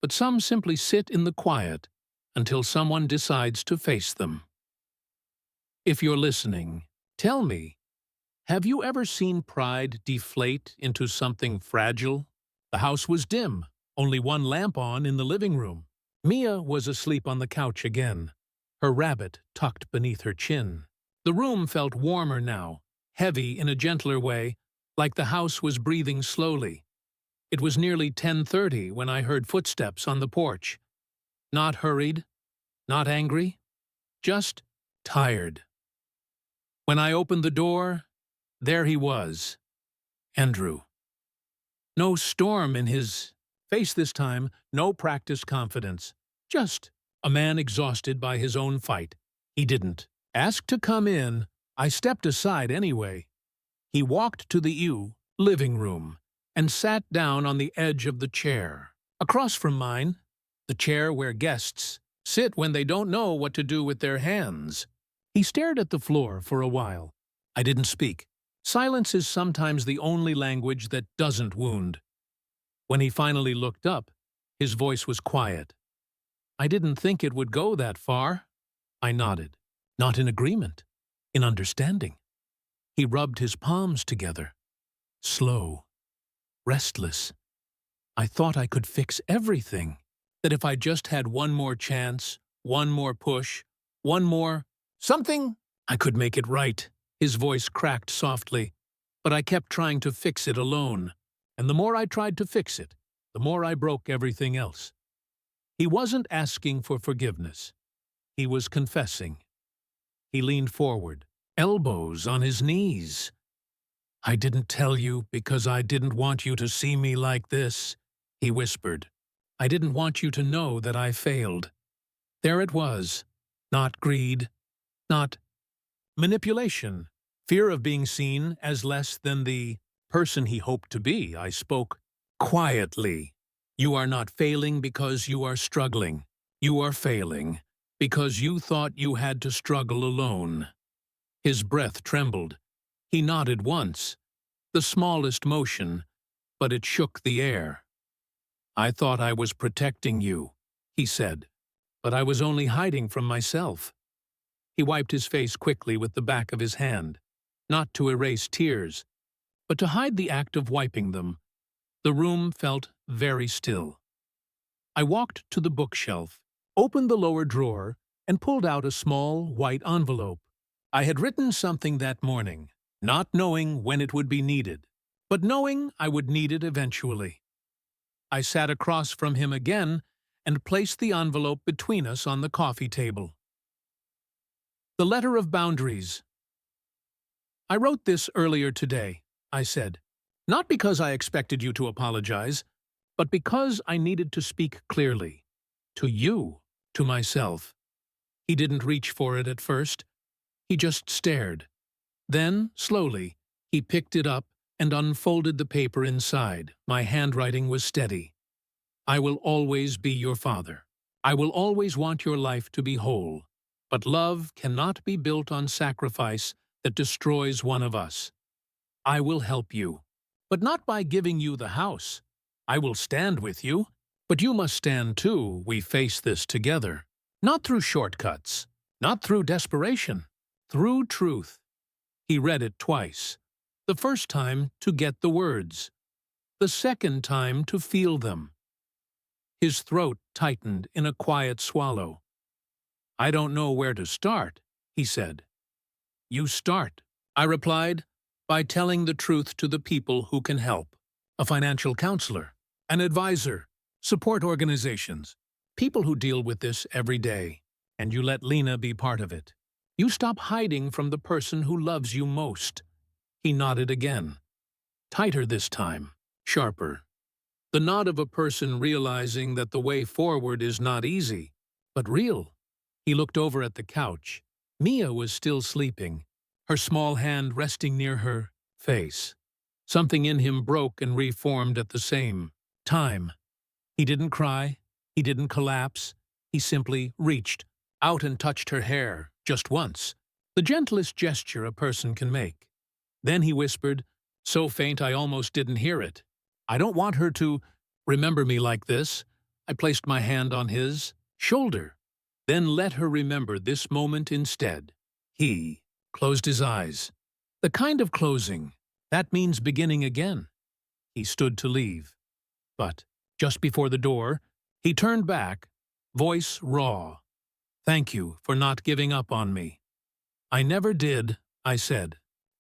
but some simply sit in the quiet until someone decides to face them. If you're listening, tell me, have you ever seen pride deflate into something fragile? The house was dim, only one lamp on in the living room. Mia was asleep on the couch again, her rabbit tucked beneath her chin. The room felt warmer now, heavy in a gentler way, like the house was breathing slowly. It was nearly 10:30 when I heard footsteps on the porch. Not hurried, not angry, just tired. When I opened the door, there he was, Andrew. No storm in his face this time, no practiced confidence. Just a man exhausted by his own fight. He didn't ask to come in. I stepped aside anyway. He walked to the living room and sat down on the edge of the chair. Across from mine, the chair where guests sit when they don't know what to do with their hands. He stared at the floor for a while. I didn't speak. Silence is sometimes the only language that doesn't wound. When he finally looked up, his voice was quiet. I didn't think it would go that far. I nodded, not in agreement, in understanding. He rubbed his palms together. Slow, restless. I thought I could fix everything, that if I just had one more chance, one more push, one more something, I could make it right. His voice cracked softly, but I kept trying to fix it alone, and the more I tried to fix it, the more I broke everything else. He wasn't asking for forgiveness. He was confessing. He leaned forward, elbows on his knees. "I didn't tell you because I didn't want you to see me like this," he whispered. "I didn't want you to know that I failed." There it was. Not greed, not manipulation, fear of being seen as less than the person he hoped to be. I spoke quietly. "You are not failing because you are struggling. You are failing because you thought you had to struggle alone." His breath trembled. He nodded once, the smallest motion, but it shook the air. "I thought I was protecting you," he said, "but I was only hiding from myself." He wiped his face quickly with the back of his hand, not to erase tears, but to hide the act of wiping them. The room felt very still. I walked to the bookshelf, opened the lower drawer, and pulled out a small, white envelope. I had written something that morning, not knowing when it would be needed, but knowing I would need it eventually. I sat across from him again and placed the envelope between us on the coffee table. The letter of boundaries. "I wrote this earlier today," I said, "not because I expected you to apologize, but because I needed to speak clearly. To you, to myself." He didn't reach for it at first. He just stared. Then, slowly, he picked it up and unfolded the paper inside. My handwriting was steady. "I will always be your father. I will always want your life to be whole. But love cannot be built on sacrifice that destroys one of us. I will help you, but not by giving you the house. I will stand with you, but you must stand too. We face this together. Not through shortcuts, not through desperation, through truth." He read it twice. The first time to get the words. The second time to feel them. His throat tightened in a quiet swallow. "I don't know where to start," he said. "You start," I replied, "by telling the truth to the people who can help. A financial counselor, an advisor, support organizations, people who deal with this every day. And you let Lena be part of it. You stop hiding from the person who loves you most." He nodded again. Tighter this time, sharper. The nod of a person realizing that the way forward is not easy, but real. He looked over at the couch. Mia was still sleeping, her small hand resting near her face. Something in him broke and reformed at the same time. He didn't cry. He didn't collapse. He simply reached out and touched her hair, just once, the gentlest gesture a person can make. Then he whispered, so faint I almost didn't hear it, "I don't want her to remember me like this." I placed my hand on his shoulder. "Then let her remember this moment instead." He closed his eyes. The kind of closing that means beginning again. He stood to leave. But just before the door, he turned back, voice raw. "Thank you for not giving up on me." "I never did," I said.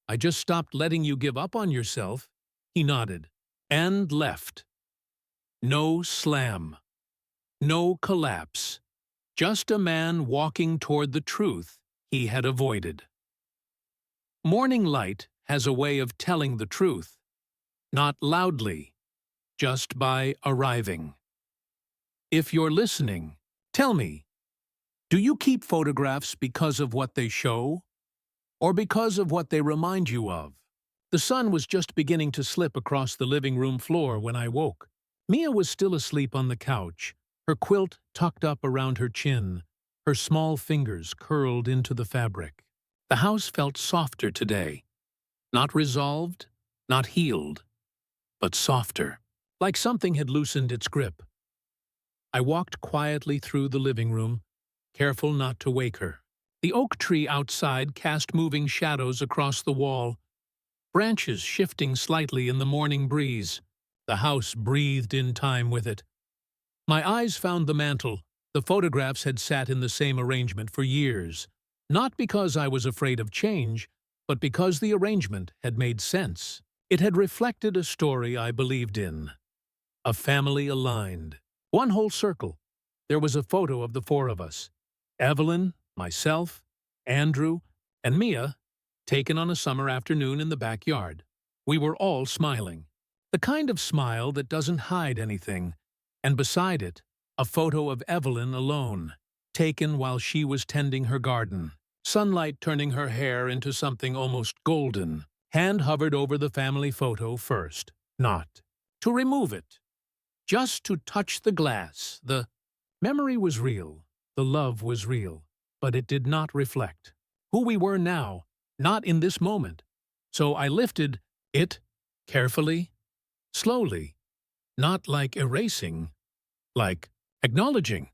"I just stopped letting you give up on yourself." He nodded, and left. No slam. No collapse. Just a man walking toward the truth he had avoided. Morning light has a way of telling the truth. Not loudly, just by arriving. If you're listening, tell me, do you keep photographs because of what they show, or because of what they remind you of? The sun was just beginning to slip across the living room floor when I woke. Mia was still asleep on the couch, her quilt tucked up around her chin, her small fingers curled into the fabric. The house felt softer today. Not resolved, not healed, but softer, like something had loosened its grip. I walked quietly through the living room, careful not to wake her. The oak tree outside cast moving shadows across the wall, branches shifting slightly in the morning breeze. The house breathed in time with it. My eyes found the mantel. The photographs had sat in the same arrangement for years, not because I was afraid of change, but because the arrangement had made sense. It had reflected a story I believed in. A family aligned. One whole circle. There was a photo of the four of us. Evelyn, myself, Andrew, and Mia, taken on a summer afternoon in the backyard. We were all smiling. The kind of smile that doesn't hide anything. And beside it, a photo of Evelyn alone, taken while she was tending her garden. Sunlight turning her hair into something almost golden. Hand hovered over the family photo first. Not to remove it. Just to touch the glass. The memory was real. The love was real. But it did not reflect who we were now, not in this moment. So I lifted it carefully, slowly, not like erasing, like acknowledging.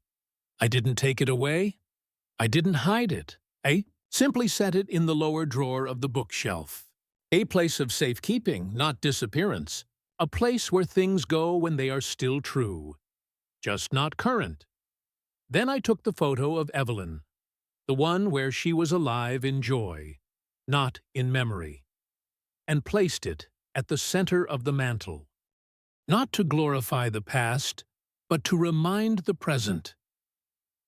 I didn't take it away. I didn't hide it. I simply set it in the lower drawer of the bookshelf. A place of safekeeping, not disappearance. A place where things go when they are still true, just not current. Then I took the photo of Evelyn, the one where she was alive in joy, not in memory, and placed it at the center of the mantel. Not to glorify the past, but to remind the present.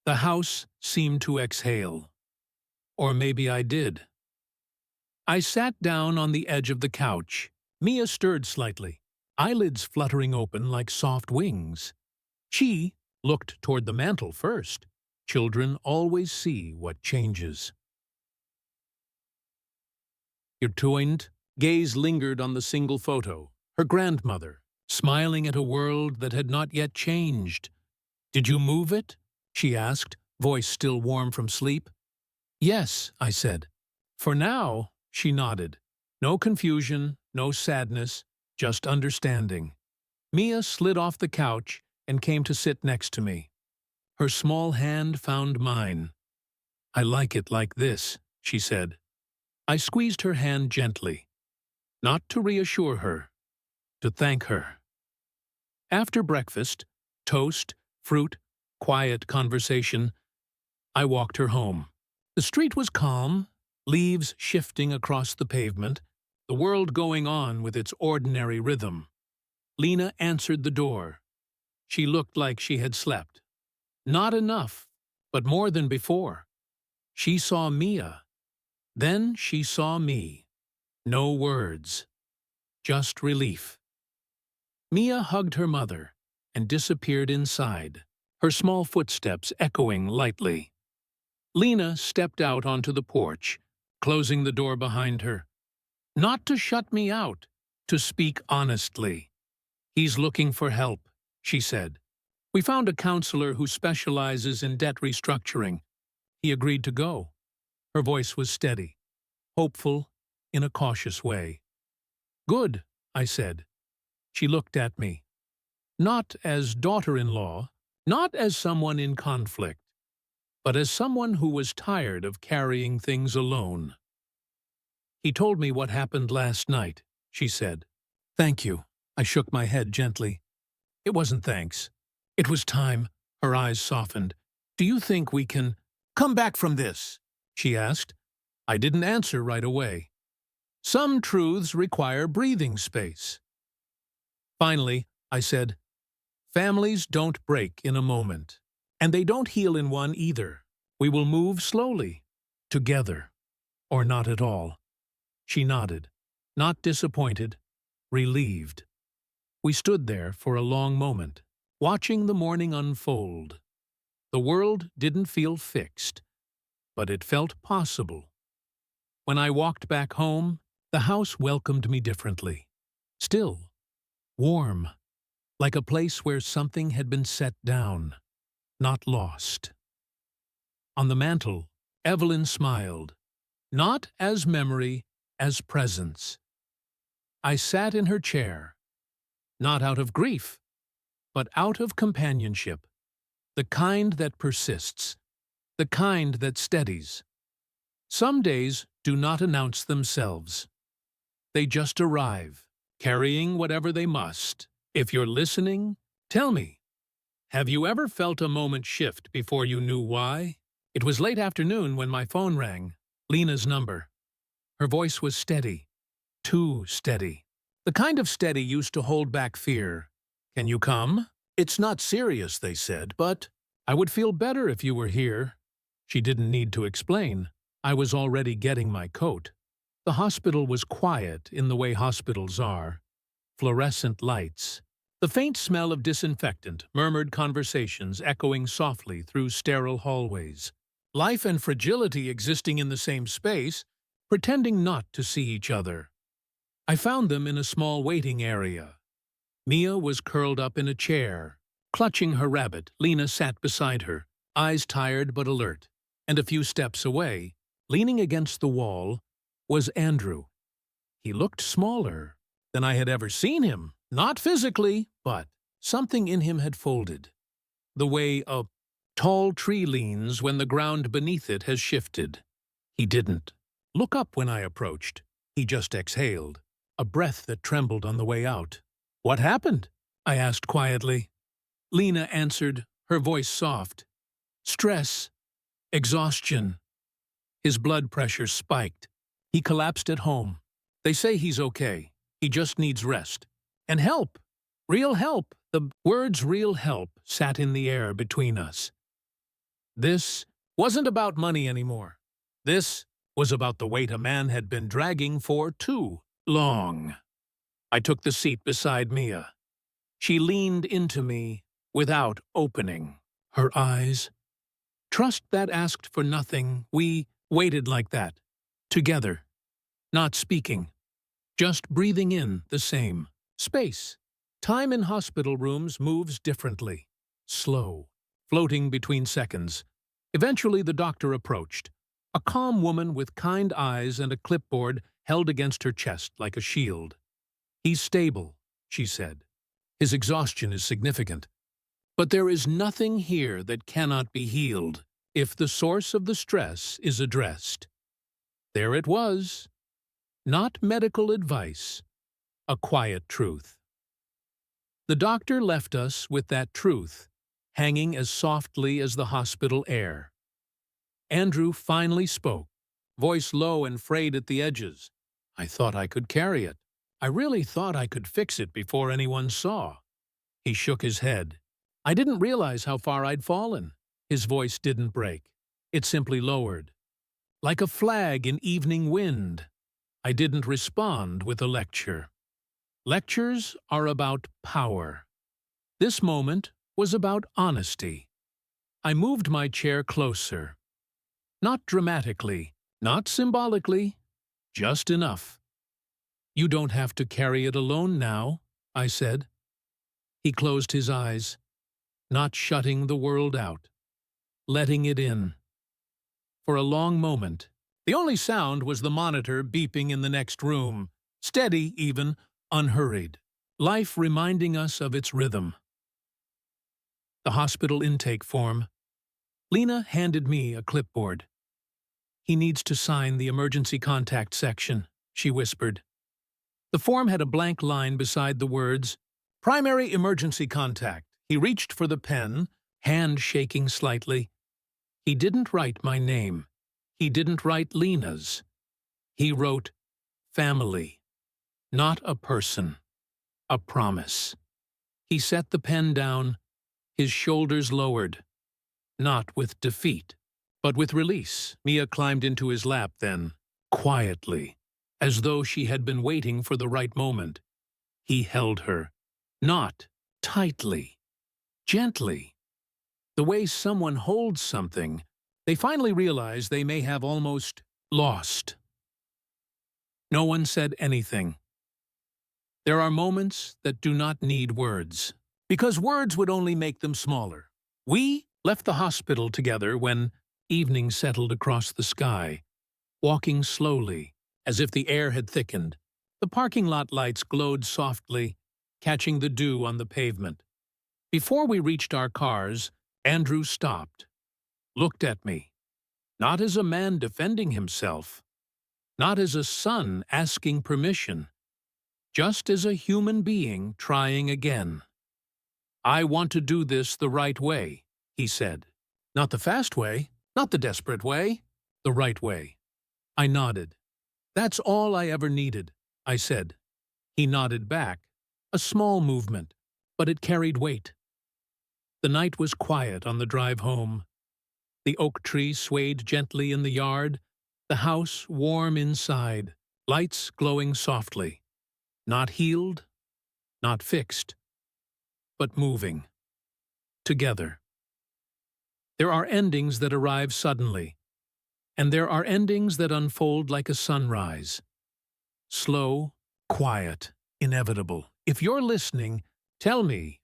The house seemed to exhale. Or maybe I did. I sat down on the edge of the couch. Mia stirred slightly, eyelids fluttering open like soft wings. She looked toward the mantel first. Children always see what changes. Your twinned gaze lingered on the single photo, her grandmother, smiling at a world that had not yet changed. "Did you move it?" she asked, voice still warm from sleep. "Yes," I said. "For now," she nodded. No confusion, no sadness, just understanding. Mia slid off the couch and came to sit next to me. Her small hand found mine. "I like it like this," she said. I squeezed her hand gently, not to reassure her, to thank her. After breakfast, toast, fruit, quiet conversation, I walked her home. The street was calm, leaves shifting across the pavement, the world going on with its ordinary rhythm. Lena answered the door. She looked like she had slept. Not enough, but more than before. She saw Mia. Then she saw me. No words. Just relief. Mia hugged her mother and disappeared inside, her small footsteps echoing lightly. Lena stepped out onto the porch, closing the door behind her. Not to shut me out, to speak honestly. "He's looking for help," she said. "We found a counselor who specializes in debt restructuring. He agreed to go." Her voice was steady, hopeful in a cautious way. "Good," I said. She looked at me. Not as daughter-in-law, not as someone in conflict, but as someone who was tired of carrying things alone. "He told me what happened last night," she said. "Thank you." I shook my head gently. "It wasn't thanks. It was time." Her eyes softened. "Do you think we can come back from this?" she asked. I didn't answer right away. Some truths require breathing space. Finally, I said, "Families don't break in a moment, and they don't heal in one either. We will move slowly, together, or not at all." She nodded, not disappointed, relieved. We stood there for a long moment, watching the morning unfold. The world didn't feel fixed, but it felt possible. When I walked back home, the house welcomed me differently. Still, warm, like a place where something had been set down, not lost. On the mantel, Evelyn smiled, not as memory, as presence. I sat in her chair, not out of grief, but out of companionship, the kind that persists, the kind that steadies. Some days do not announce themselves. They just arrive, carrying whatever they must. If you're listening, tell me, have you ever felt a moment shift before you knew why? It was late afternoon when my phone rang, Lena's number. Her voice was steady, too steady. The kind of steady used to hold back fear. Can you come? It's not serious, they said, but I would feel better if you were here. She didn't need to explain. I was already getting my coat. The hospital was quiet in the way hospitals are. Fluorescent lights. The faint smell of disinfectant, murmured conversations echoing softly through sterile hallways. Life and fragility existing in the same space, pretending not to see each other. I found them in a small waiting area. Mia was curled up in a chair. Clutching her rabbit, Lena sat beside her, eyes tired but alert. And a few steps away, leaning against the wall, was Andrew. He looked smaller than I had ever seen him. Not physically, but something in him had folded. The way a tall tree leans when the ground beneath it has shifted. He didn't look up when I approached. He just exhaled, a breath that trembled on the way out. "What happened?" I asked quietly. Lena answered, her voice soft. "Stress. Exhaustion." His blood pressure spiked. He collapsed at home. They say he's okay. He just needs rest. And help. Real help. The words real help sat in the air between us. This wasn't about money anymore. This was about the weight a man had been dragging for too long. I took the seat beside Mia. She leaned into me without opening. Her eyes. Trust that asked for nothing. We waited like that. Together. Not speaking. Just breathing in the same space. Time in hospital rooms moves differently. Slow. Floating between seconds. Eventually the doctor approached. A calm woman with kind eyes and a clipboard held against her chest like a shield. "He's stable," she said. "His exhaustion is significant. But there is nothing here that cannot be healed if the source of the stress is addressed." There it was. Not medical advice. A quiet truth. The doctor left us with that truth, hanging as softly as the hospital air. Andrew finally spoke, voice low and frayed at the edges. I thought I could carry it. I really thought I could fix it before anyone saw. He shook his head. I didn't realize how far I'd fallen. His voice didn't break. It simply lowered. Like a flag in evening wind. I didn't respond with a lecture. Lectures are about power. This moment was about honesty. I moved my chair closer. Not dramatically, not symbolically, just enough. "You don't have to carry it alone now," I said. He closed his eyes, not shutting the world out, letting it in. For a long moment, the only sound was the monitor beeping in the next room, steady even, unhurried, life reminding us of its rhythm. The hospital intake form. Lena handed me a clipboard. "He needs to sign the emergency contact section," she whispered. The form had a blank line beside the words, "Primary emergency contact." He reached for the pen, hand shaking slightly. He didn't write my name. He didn't write Lena's. He wrote, "Family." Not a person. A promise. He set the pen down, his shoulders lowered. Not with defeat, but with release. Mia climbed into his lap then, quietly, as though she had been waiting for the right moment. He held her. Not tightly. Gently. The way someone holds something, they finally realize they may have almost lost. No one said anything. There are moments that do not need words, because words would only make them smaller. We left the hospital together when evening settled across the sky, walking slowly, as if the air had thickened. The parking lot lights glowed softly, catching the dew on the pavement. Before we reached our cars, Andrew stopped, looked at me, not as a man defending himself, not as a son asking permission, just as a human being trying again. "I want to do this the right way," he said. "Not the fast way, not the desperate way, the right way." I nodded. "That's all I ever needed," I said. He nodded back, a small movement, but it carried weight. The night was quiet on the drive home. The oak tree swayed gently in the yard, the house warm inside, lights glowing softly. Not healed, not fixed, but moving. Together. There are endings that arrive suddenly, and there are endings that unfold like a sunrise. Slow, quiet, inevitable. If you're listening, tell me,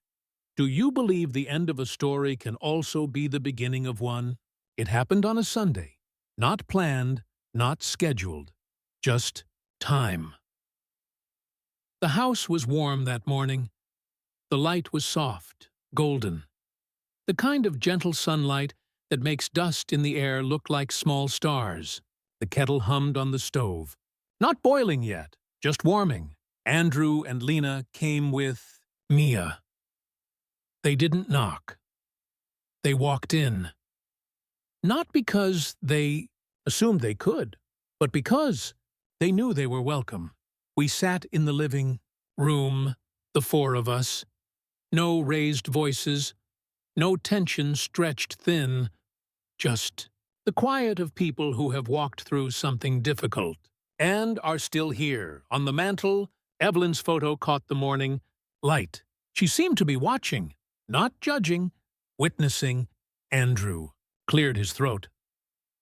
do you believe the end of a story can also be the beginning of one? It happened on a Sunday. Not planned, not scheduled. Just time. The house was warm that morning. The light was soft, golden. The kind of gentle sunlight that makes dust in the air look like small stars. The kettle hummed on the stove. Not boiling yet, just warming. Andrew and Lena came with Mia. They didn't knock. They walked in. Not because they assumed they could, but because they knew they were welcome. We sat in the living room, the four of us. No raised voices, no tension stretched thin, just the quiet of people who have walked through something difficult and are still here. On the mantel, Evelyn's photo caught the morning light. She seemed to be watching, not judging, witnessing. Andrew cleared his throat,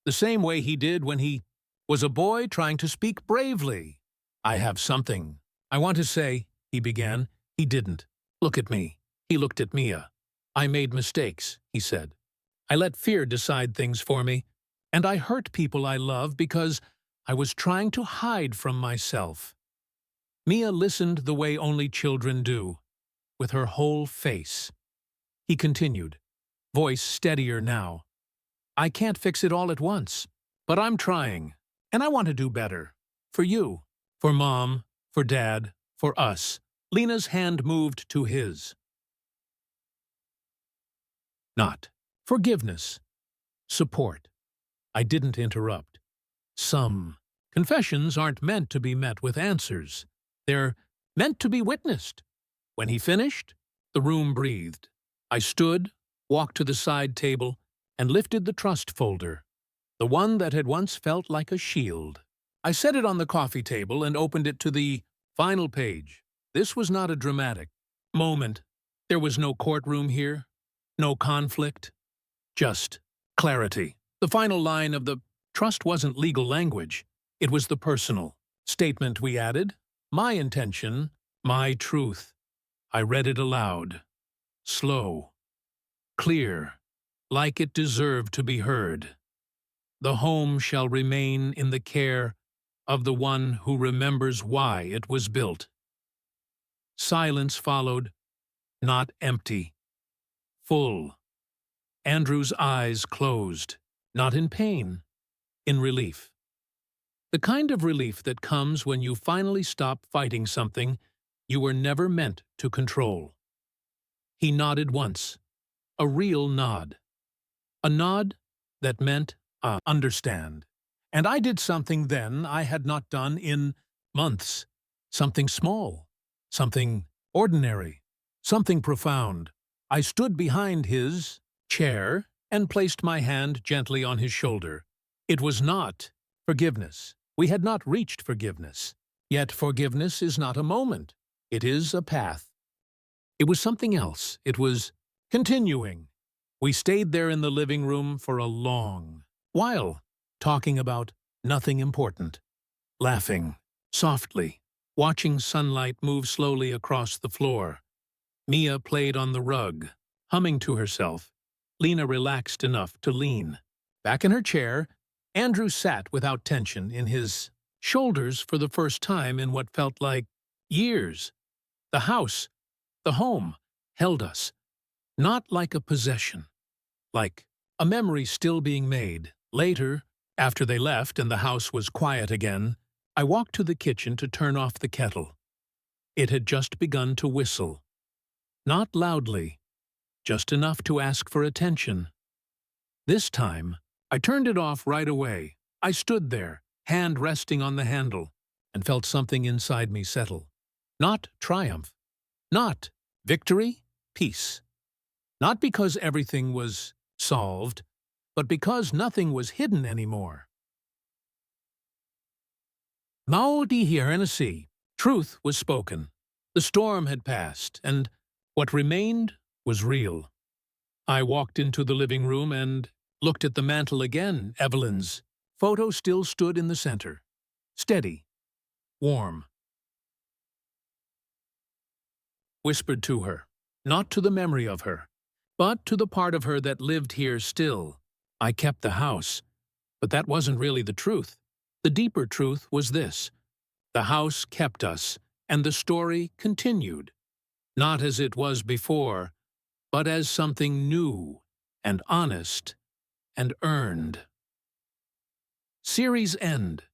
the same way he did when he was a boy trying to speak bravely. "I have something I want to say," he began. He didn't. "Look at me." He looked at Mia. "I made mistakes," he said. "I let fear decide things for me, and I hurt people I love because I was trying to hide from myself." Mia listened the way only children do, with her whole face. He continued, voice steadier now. "I can't fix it all at once, but I'm trying, and I want to do better. For you, for Mom, for Dad, for us." Lena's hand moved to his. Not forgiveness, support. I didn't interrupt. Some confessions aren't meant to be met with answers. They're meant to be witnessed. When he finished, the room breathed. I stood, walked to the side table, and lifted the trust folder, the one that had once felt like a shield. I set it on the coffee table and opened it to the final page. This was not a dramatic moment. There was no courtroom here, no conflict, just clarity. The final line of the trust wasn't legal language. It was the personal statement we added. My intention, my truth. I read it aloud. Slow, clear, like it deserved to be heard. The home shall remain in the care of the one who remembers why it was built. Silence followed, not empty. Full. Andrew's eyes closed, not in pain, in relief. The kind of relief that comes when you finally stop fighting something you were never meant to control. He nodded once, a real nod. A nod that meant, understand. And I did something then I had not done in months. Something small, something ordinary, something profound. I stood behind his chair and placed my hand gently on his shoulder. It was not forgiveness. We had not reached forgiveness. Yet forgiveness is not a moment. It is a path. It was something else. It was continuing. We stayed there in the living room for a long while, talking about nothing important, laughing softly, watching sunlight move slowly across the floor. Mia played on the rug, humming to herself. Lena relaxed enough to lean. Back in her chair, Andrew sat without tension in his shoulders for the first time in what felt like years. The house, the home, held us, not like a possession, like a memory still being made. Later, after they left and the house was quiet again, I walked to the kitchen to turn off the kettle. It had just begun to whistle. Not loudly, just enough to ask for attention. This time, I turned it off right away. I stood there, hand resting on the handle, and felt something inside me settle. Not triumph. Not victory, peace. Not because everything was solved, but because nothing was hidden anymore. Maudi Hennessy. Truth was spoken. The storm had passed, and what remained was real. I walked into the living room and looked at the mantel again. Evelyn's photo still stood in the center. Steady. Warm. Whispered to her, not to the memory of her, but to the part of her that lived here still. I kept the house, but that wasn't really the truth. The deeper truth was this. The house kept us, and the story continued. Not as it was before, but as something new and honest and earned. Series end.